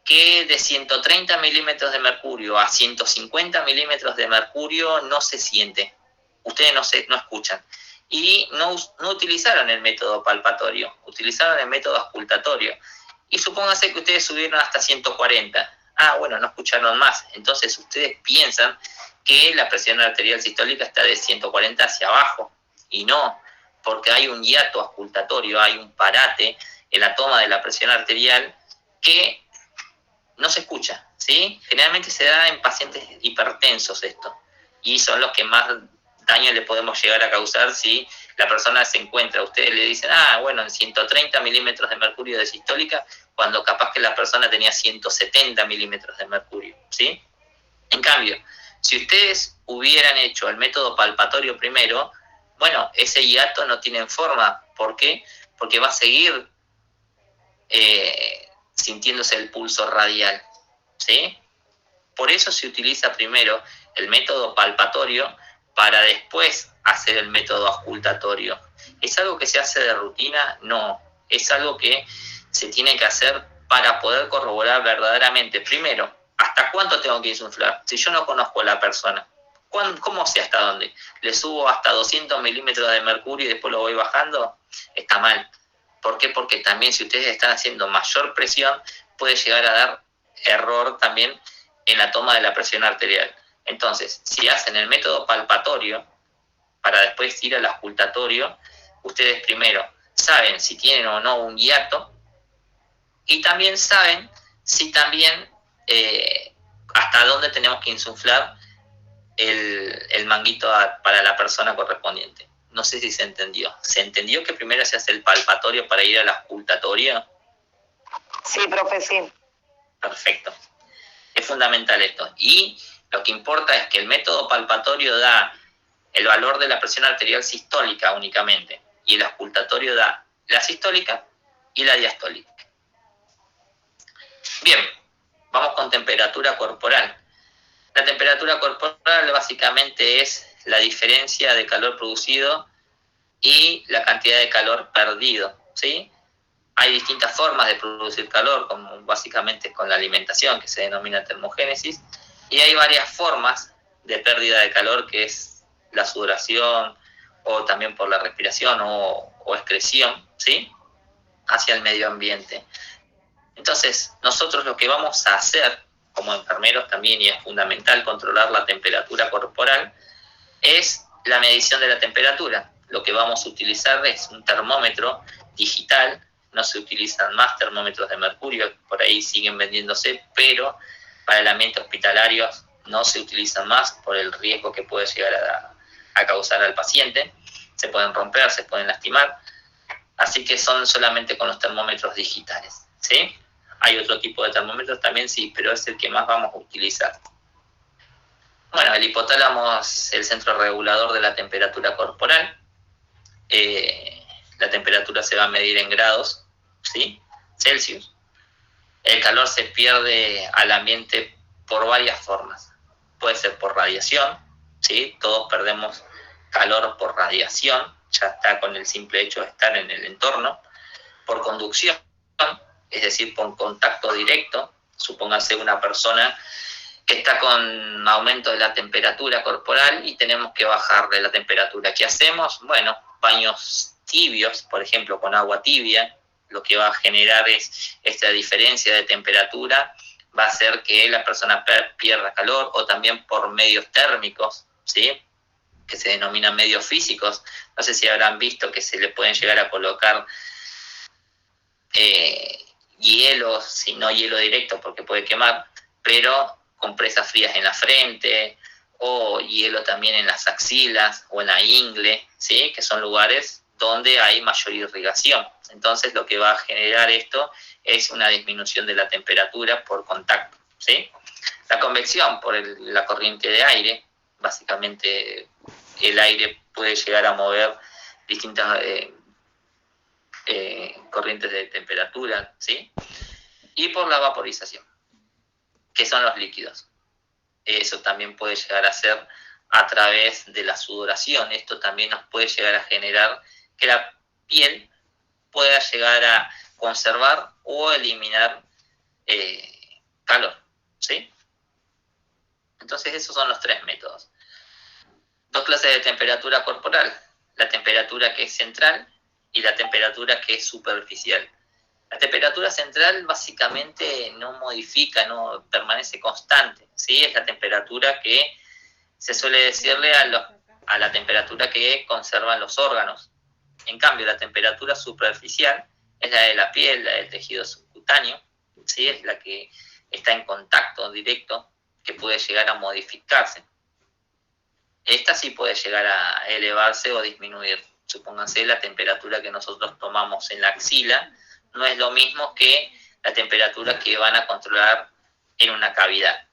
que de 130 milímetros de mercurio a 150 milímetros de mercurio no se siente. Ustedes no escuchan. Y no utilizaron el método palpatorio, utilizaron el método auscultatorio. Y supónganse que ustedes subieron hasta 140. Ah, bueno, no escucharon más. Entonces ustedes piensan que la presión arterial sistólica está de 140 hacia abajo. Y no, porque hay un hiato auscultatorio, hay un parate en la toma de la presión arterial que no se escucha, ¿sí? Generalmente se da en pacientes hipertensos esto, y son los que más daño le podemos llegar a causar si la persona se encuentra. Ustedes le dicen, bueno, en 130 milímetros de mercurio de sistólica, cuando capaz que la persona tenía 170 milímetros de mercurio, ¿sí? En cambio, si ustedes hubieran hecho el método palpatorio primero, bueno, ese hiato no tiene forma. ¿Por qué? Porque va a seguir sintiéndose el pulso radial, ¿sí? Por eso se utiliza primero el método palpatorio para después hacer el método auscultatorio. ¿Es algo que se hace de rutina? No, es algo que se tiene que hacer para poder corroborar verdaderamente, primero, ¿hasta cuánto tengo que insuflar? Si yo no conozco a la persona, ¿cómo sé hasta dónde? ¿Le subo hasta 200 milímetros de mercurio y después lo voy bajando? Está mal. ¿Por qué? Porque también si ustedes están haciendo mayor presión, puede llegar a dar error también en la toma de la presión arterial. Entonces, si hacen el método palpatorio, para después ir al auscultatorio, ustedes primero saben si tienen o no un hiato, y también saben si también hasta dónde tenemos que insuflar el manguito para la persona correspondiente. No sé si se entendió. ¿Se entendió que primero se hace el palpatorio para ir al auscultatorio? Sí, profe, sí. Perfecto. Es fundamental esto. Y lo que importa es que el método palpatorio da el valor de la presión arterial sistólica únicamente, y el auscultatorio da la sistólica y la diastólica. Bien, vamos con temperatura corporal. La temperatura corporal básicamente es la diferencia de calor producido y la cantidad de calor perdido, ¿sí? Hay distintas formas de producir calor, como básicamente con la alimentación, que se denomina termogénesis, y hay varias formas de pérdida de calor, que es la sudoración, o también por la respiración o excreción, ¿sí?, hacia el medio ambiente. Entonces, nosotros lo que vamos a hacer como enfermeros también, y es fundamental controlar la temperatura corporal, es la medición de la temperatura. Lo que vamos a utilizar es un termómetro digital. No se utilizan más termómetros de mercurio, por ahí siguen vendiéndose, pero para el ambiente hospitalario no se utilizan más por el riesgo que puede llegar a causar al paciente. Se pueden romper, se pueden lastimar, así que son solamente con los termómetros digitales, ¿sí? Hay otro tipo de termómetros también, sí, pero es el que más vamos a utilizar. Bueno, el hipotálamo es el centro regulador de la temperatura corporal. La temperatura se va a medir en grados, ¿sí?, Celsius. El calor se pierde al ambiente por varias formas. Puede ser por radiación, ¿sí? Todos perdemos calor por radiación, ya está con el simple hecho de estar en el entorno. Por conducción, es decir, por contacto directo. Supóngase una persona que está con aumento de la temperatura corporal y tenemos que bajarle la temperatura. ¿Qué hacemos? Bueno, baños tibios, por ejemplo, con agua tibia. Lo que va a generar es esta diferencia de temperatura, va a hacer que la persona pierda calor, o también por medios térmicos, ¿sí?, que se denominan medios físicos. No sé si habrán visto que se le pueden llegar a colocar hielo, si no hielo directo porque puede quemar, pero compresas frías en la frente, o hielo también en las axilas o en la ingle, ¿sí?, que son lugares donde hay mayor irrigación. Entonces lo que va a generar esto es una disminución de la temperatura por contacto, ¿sí? La convección por la corriente de aire. Básicamente el aire puede llegar a mover distintas corrientes de temperatura, ¿sí? Y por la vaporización, que son los líquidos. Eso también puede llegar a ser a través de la sudoración. Esto también nos puede llegar a generar que la piel pueda llegar a conservar o eliminar calor, ¿sí? Entonces esos son los tres métodos. Dos clases de temperatura corporal: la temperatura que es central y la temperatura que es superficial. La temperatura central básicamente no modifica, no permanece constante, ¿sí? Es la temperatura que se suele decirle a la temperatura que conservan los órganos. En cambio, la temperatura superficial es la de la piel, la del tejido subcutáneo, ¿sí? Es la que está en contacto directo, que puede llegar a modificarse. Esta sí puede llegar a elevarse o disminuir. Supónganse la temperatura que nosotros tomamos en la axila, no es lo mismo que la temperatura que van a controlar en una cavidad,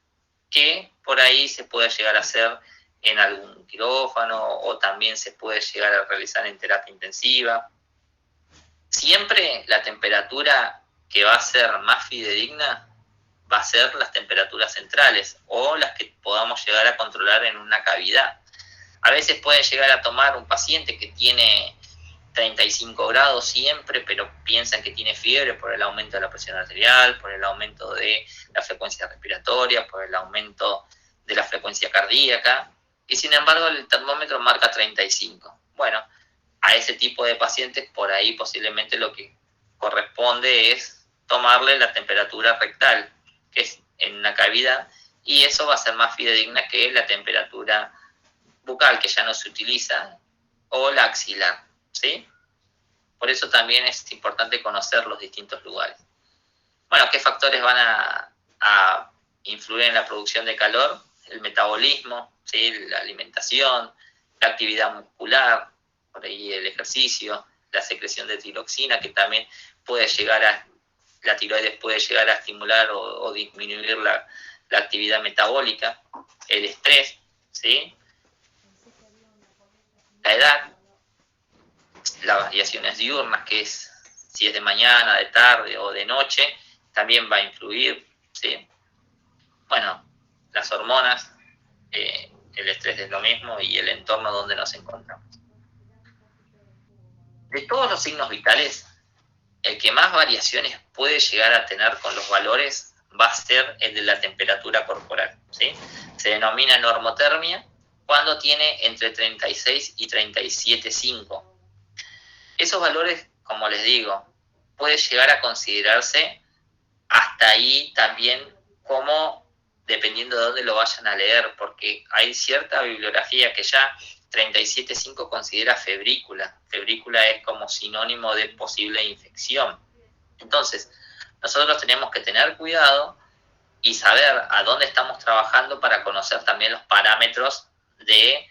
que por ahí se puede llegar a hacer en algún quirófano o también se puede llegar a realizar en terapia intensiva. Siempre la temperatura que va a ser más fidedigna va a ser las temperaturas centrales o las que podamos llegar a controlar en una cavidad. A veces pueden llegar a tomar un paciente que tiene 35 grados siempre, pero piensan que tiene fiebre por el aumento de la presión arterial, por el aumento de la frecuencia respiratoria, por el aumento de la frecuencia cardíaca, y sin embargo el termómetro marca 35. Bueno, a ese tipo de pacientes por ahí posiblemente lo que corresponde es tomarle la temperatura rectal, que es en una cavidad, y eso va a ser más fidedigna que la temperatura bucal, que ya no se utiliza, o la axilar, ¿sí? Por eso también es importante conocer los distintos lugares. Bueno, ¿qué factores van a influir en la producción de calor? El metabolismo, ¿sí? La alimentación, la actividad muscular, por ahí el ejercicio, la secreción de tiroxina, que también puede llegar a, la tiroides puede llegar a estimular o disminuir la actividad metabólica, el estrés, ¿sí? La edad, las variaciones diurnas, que es si es de mañana, de tarde o de noche, también va a influir, ¿sí? Bueno, las hormonas, el estrés es lo mismo y el entorno donde nos encontramos. De todos los signos vitales, el que más variaciones puede llegar a tener con los valores va a ser el de la temperatura corporal, ¿sí? Se denomina normotermia cuando tiene entre 36 y 37,5. Esos valores, como les digo, puede llegar a considerarse hasta ahí también como dependiendo de dónde lo vayan a leer, porque hay cierta bibliografía que ya 37,5 considera febrícula. Febrícula es como sinónimo de posible infección. Entonces, nosotros tenemos que tener cuidado y saber a dónde estamos trabajando para conocer también los parámetros de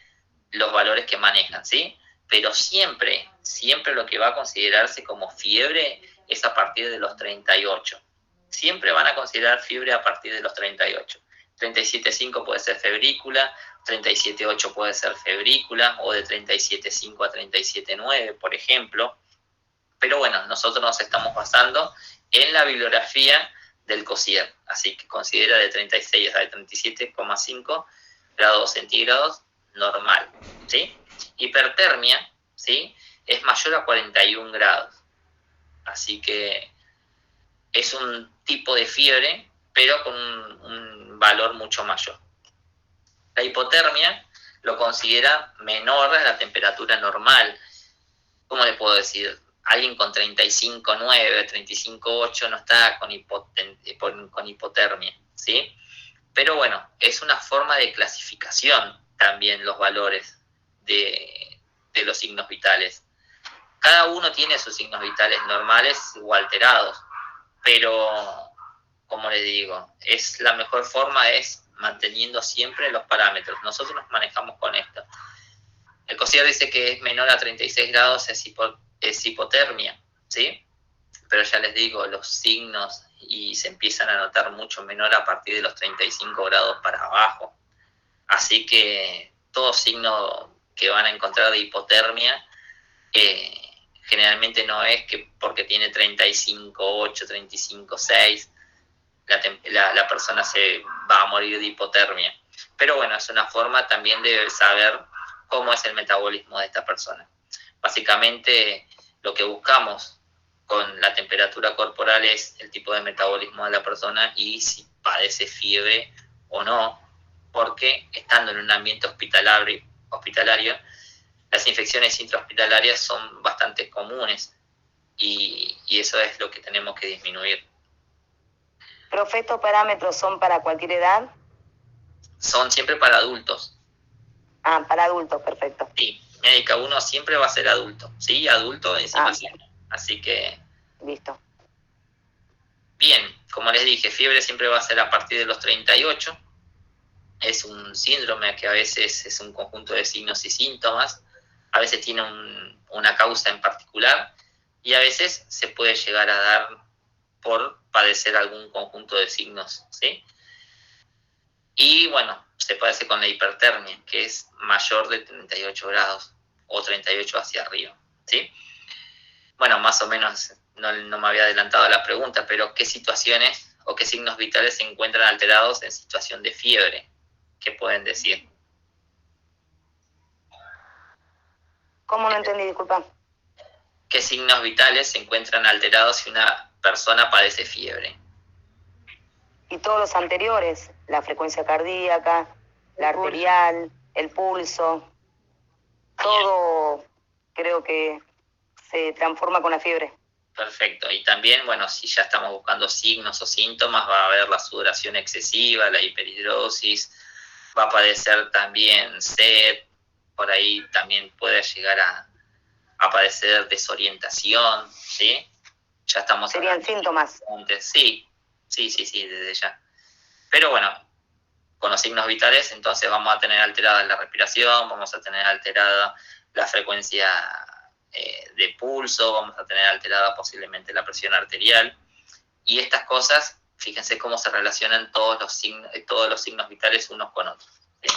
los valores que manejan, ¿sí? Pero siempre lo que va a considerarse como fiebre es a partir de los 38. Siempre van a considerar fiebre a partir de los 38. 37,5 puede ser febrícula, 37,8 puede ser febrícula, o de 37,5 a 37,9, por ejemplo. Pero bueno, nosotros nos estamos basando en la bibliografía del COSIER, así que considera de 36 a 37,5 grados centígrados normal, ¿sí? Hipertermia, ¿sí? Es mayor a 41 grados, así que es un tipo de fiebre, pero con un valor mucho mayor. La hipotermia lo considera menor a la temperatura normal. ¿Cómo le puedo decir? Alguien con 35,9, 35,8 no está con hipotermia, ¿sí? Pero bueno, es una forma de clasificación también los valores de los signos vitales. Cada uno tiene sus signos vitales normales o alterados, pero como les digo, es la mejor forma es manteniendo siempre los parámetros. Nosotros nos manejamos con esto. El COSIER dice que es menor a 36 grados, es hipotermia, ¿sí? Pero ya les digo, los signos y se empiezan a notar mucho menor a partir de los 35 grados para abajo. Así que todo signo que van a encontrar de hipotermia generalmente no es que porque tiene 35,8, 35,6 la persona se va a morir de hipotermia. Pero bueno, es una forma también de saber cómo es el metabolismo de esta persona. Básicamente lo que buscamos con la temperatura corporal es el tipo de metabolismo de la persona y si padece fiebre o no, porque estando en un ambiente hospitalario las infecciones intrahospitalarias son bastante comunes y eso es lo que tenemos que disminuir. ¿Profe, estos parámetros son para cualquier edad? Son siempre para adultos. Ah, para adultos, perfecto. Sí, médica 1 siempre va a ser adulto, ¿sí? Adulto encima siempre. Así que... Listo. Bien, como les dije, fiebre siempre va a ser a partir de los 38. Es un síndrome que a veces es un conjunto de signos y síntomas, a veces tiene una causa en particular y a veces se puede llegar a dar por padecer algún conjunto de signos, ¿sí? Y bueno, se padece con la hipertermia, que es mayor de 38 grados o 38 hacia arriba, ¿sí? Bueno, más o menos no me había adelantado a la pregunta, pero ¿qué situaciones o qué signos vitales se encuentran alterados en situación de fiebre? ¿Qué pueden decir? ¿Cómo no entendí? Disculpa. ¿Qué signos vitales se encuentran alterados si una persona padece fiebre? Y todos los anteriores, la frecuencia cardíaca, la arterial, el pulso, todo creo que se transforma con la fiebre. Perfecto. Y también, bueno, si ya estamos buscando signos o síntomas, va a haber la sudoración excesiva, la hiperhidrosis, va a padecer también sed, por ahí también puede llegar a padecer desorientación, ¿sí? Ya estamos... ¿Serían síntomas? Sí, desde ya. Pero bueno, con los signos vitales, entonces vamos a tener alterada la respiración, vamos a tener alterada la frecuencia de pulso, vamos a tener alterada posiblemente la presión arterial. Y estas cosas, fíjense cómo se relacionan todos los signos vitales unos con otros, ¿sí?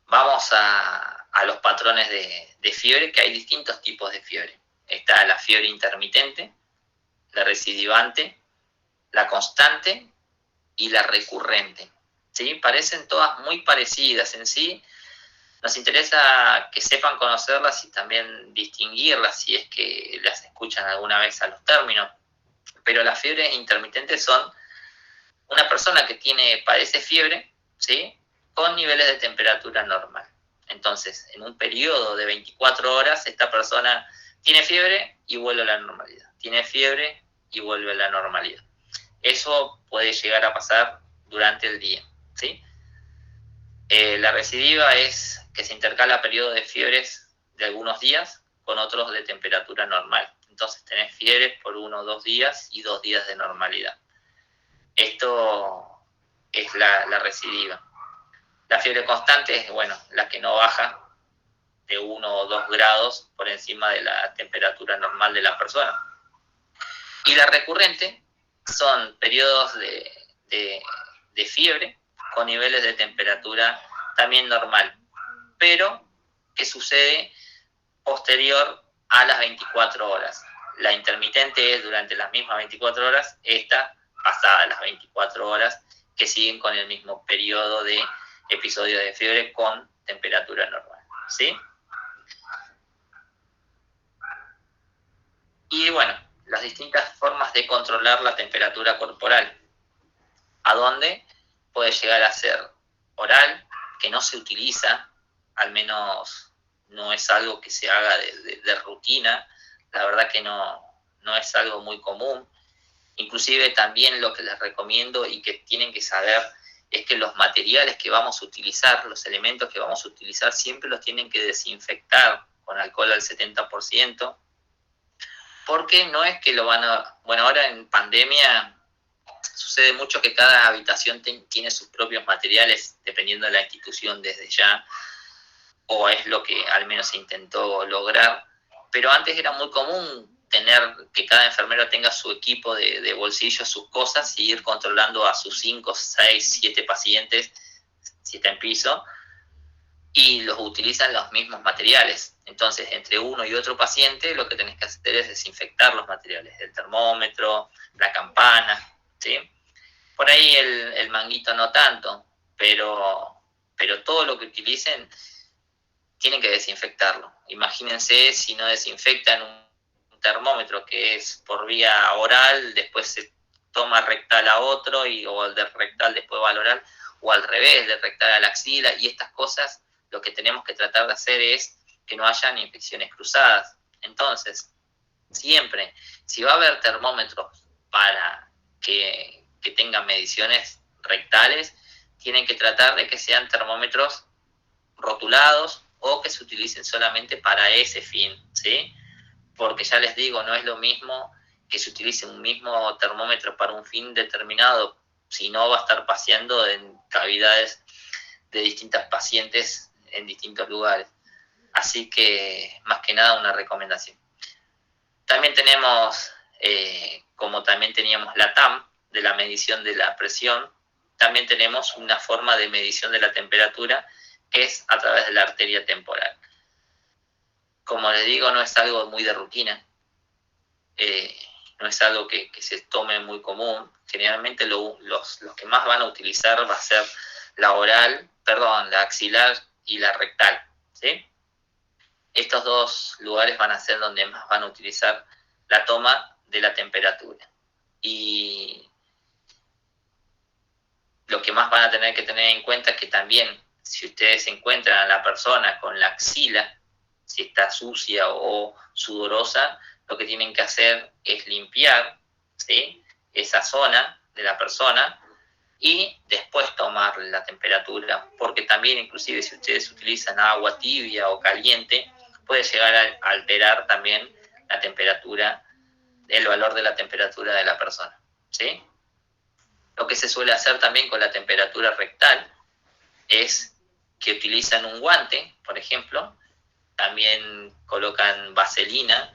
Vamos a los patrones de fiebre, que hay distintos tipos de fiebre. Está la fiebre intermitente, la recidivante, la constante y la recurrente, ¿sí? Parecen todas muy parecidas en sí. Nos interesa que sepan conocerlas y también distinguirlas si es que las escuchan alguna vez a los términos. Pero las fiebres intermitentes son una persona que padece fiebre, ¿sí? Con niveles de temperatura normal. Entonces, en un periodo de 24 horas, esta persona tiene fiebre y vuelve a la normalidad. Tiene fiebre y vuelve a la normalidad. Eso puede llegar a pasar durante el día, ¿sí? La recidiva es que se intercala periodo de fiebres de algunos días con otros de temperatura normal. Entonces tenés fiebres por 1 o 2 días y 2 días de normalidad. Esto es la recidiva. La fiebre constante es, bueno, la que no baja de 1 o 2 grados por encima de la temperatura normal de la persona. Y la recurrente son periodos de fiebre con niveles de temperatura también normal, pero que sucede posterior a las 24 horas. La intermitente es durante las mismas 24 horas, esta pasada las 24 horas, que siguen con el mismo periodo de episodio de fiebre con temperatura normal, ¿sí? Y bueno, las distintas formas de controlar la temperatura corporal, a dónde puede llegar a ser oral, que no se utiliza, al menos no es algo que se haga de rutina, la verdad que no es algo muy común. Inclusive también lo que les recomiendo y que tienen que saber es que los materiales que vamos a utilizar, los elementos que vamos a utilizar, siempre los tienen que desinfectar con alcohol al 70%, porque no es que lo van a... Bueno, ahora en pandemia sucede mucho que cada habitación tiene sus propios materiales, dependiendo de la institución desde ya, o es lo que al menos se intentó lograr, pero antes era muy común tener que cada enfermero tenga su equipo de bolsillo, sus cosas, y ir controlando a sus 5, 6, 7 pacientes, si está en piso, y los utilizan los mismos materiales. Entonces, entre uno y otro paciente, lo que tenés que hacer es desinfectar los materiales, el termómetro, la campana, ¿sí? Por ahí el manguito no tanto, pero todo lo que utilicen tienen que desinfectarlo. Imagínense si no desinfectan un termómetro que es por vía oral, después se toma rectal a otro, o el de rectal después va al oral, o al revés, de rectal a la axila, y estas cosas lo que tenemos que tratar de hacer es que no hayan infecciones cruzadas. Entonces, siempre, si va a haber termómetros para que tengan mediciones rectales, tienen que tratar de que sean termómetros rotulados o que se utilicen solamente para ese fin, ¿sí? Porque ya les digo, no es lo mismo que se utilice un mismo termómetro para un fin determinado, si no va a estar paseando en cavidades de distintas pacientes en distintos lugares. Así que, más que nada, una recomendación. También tenemos, como también teníamos la TAM, de la medición de la presión, también tenemos una forma de medición de la temperatura, que es a través de la arteria temporal. Como les digo, no es algo muy de rutina, no es algo que se tome muy común. Generalmente los que más van a utilizar va a ser la axilar y la rectal, ¿sí? Estos dos lugares van a ser donde más van a utilizar la toma de la temperatura. Y lo que más van a tener que tener en cuenta es que también, si ustedes encuentran a la persona con la axila, si está sucia o sudorosa, lo que tienen que hacer es limpiar, ¿sí?, esa zona de la persona y después tomar la temperatura, porque también inclusive si ustedes utilizan agua tibia o caliente, puede llegar a alterar también la temperatura, el valor de la temperatura de la persona, ¿sí? Lo que se suele hacer también con la temperatura rectal es que utilizan un guante, por ejemplo, también colocan vaselina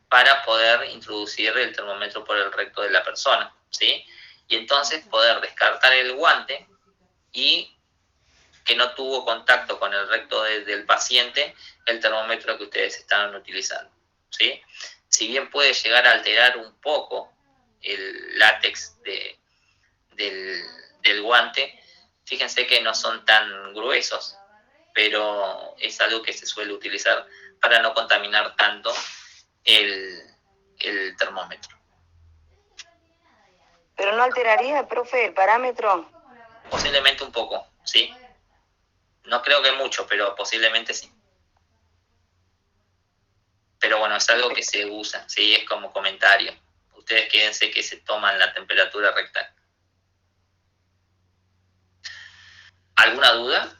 para poder introducir el termómetro por el recto de la persona, ¿sí? Y entonces poder descartar el guante y que no tuvo contacto con el recto del paciente el termómetro que ustedes estaban utilizando, ¿sí? Si bien puede llegar a alterar un poco el látex del guante, fíjense que no son tan gruesos, pero es algo que se suele utilizar para no contaminar tanto el termómetro. ¿Pero no alteraría, profe, el parámetro? Posiblemente un poco, sí. No creo que mucho, pero posiblemente sí. Pero bueno, es algo que se usa, sí, es como comentario. Ustedes quédense que se toman la temperatura rectal. ¿Alguna duda?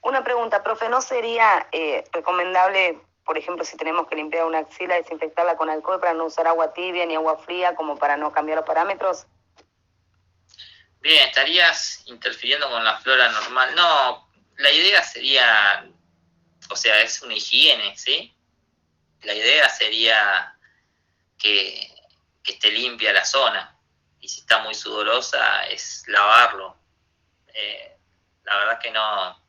Una pregunta, profe, ¿no sería recomendable, por ejemplo, si tenemos que limpiar una axila, desinfectarla con alcohol para no usar agua tibia ni agua fría, como para no cambiar los parámetros? Bien, estarías interfiriendo con la flora normal. No, la idea sería, o sea, es una higiene, ¿sí? La idea sería que esté limpia la zona. Y si está muy sudorosa, es lavarlo. La verdad que no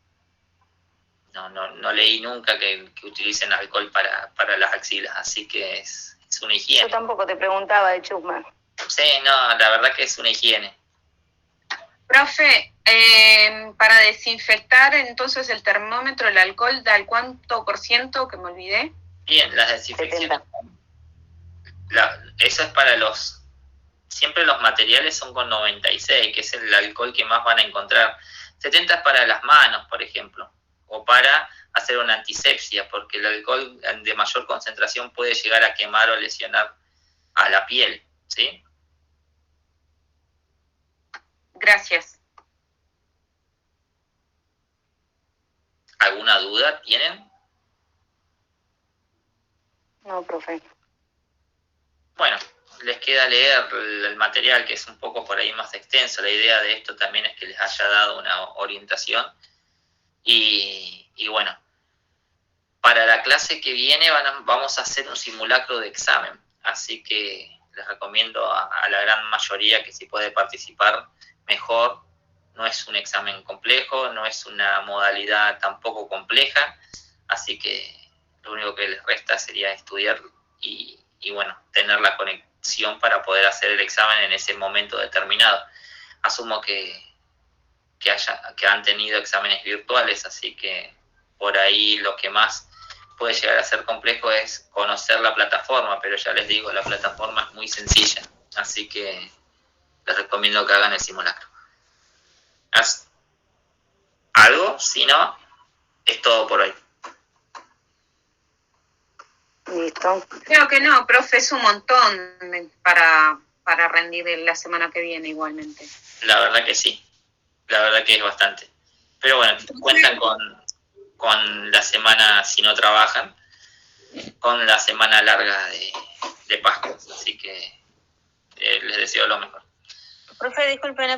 leí nunca que utilicen alcohol para las axilas, así que es una higiene. Yo tampoco te preguntaba de chusma. Sí, no, la verdad que es una higiene. Profe, para desinfectar entonces el termómetro, el alcohol, ¿da el cuánto por ciento que me olvidé? Bien, las desinfecciones. Eso es para siempre los materiales son con 96, que es el alcohol que más van a encontrar. 70 es para las manos, por ejemplo, o para hacer una antisepsia, porque el alcohol de mayor concentración puede llegar a quemar o lesionar a la piel, ¿sí? Gracias. ¿Alguna duda tienen? No, profe. Bueno, les queda leer el material, que es un poco por ahí más extenso. La idea de esto también es que les haya dado una orientación. Y bueno, para la clase que viene vamos a hacer un simulacro de examen. Así que les recomiendo a la gran mayoría que si puede participar, mejor. No es un examen complejo, no es una modalidad tampoco compleja. Así que lo único que les resta sería estudiar y bueno, tener la conexión para poder hacer el examen en ese momento determinado. Asumo que han tenido exámenes virtuales, así que por ahí lo que más puede llegar a ser complejo es conocer la plataforma, pero ya les digo, la plataforma es muy sencilla, así que les recomiendo que hagan el simulacro. ¿Algo? Si no, es todo por hoy. Listo. Creo que no, profe, es un montón para rendir la semana que viene igualmente. La verdad que sí, la verdad que es bastante. Pero bueno, cuentan con la semana, si no trabajan, con la semana larga de Pascua. Así que les deseo lo mejor. Profe, disculpen,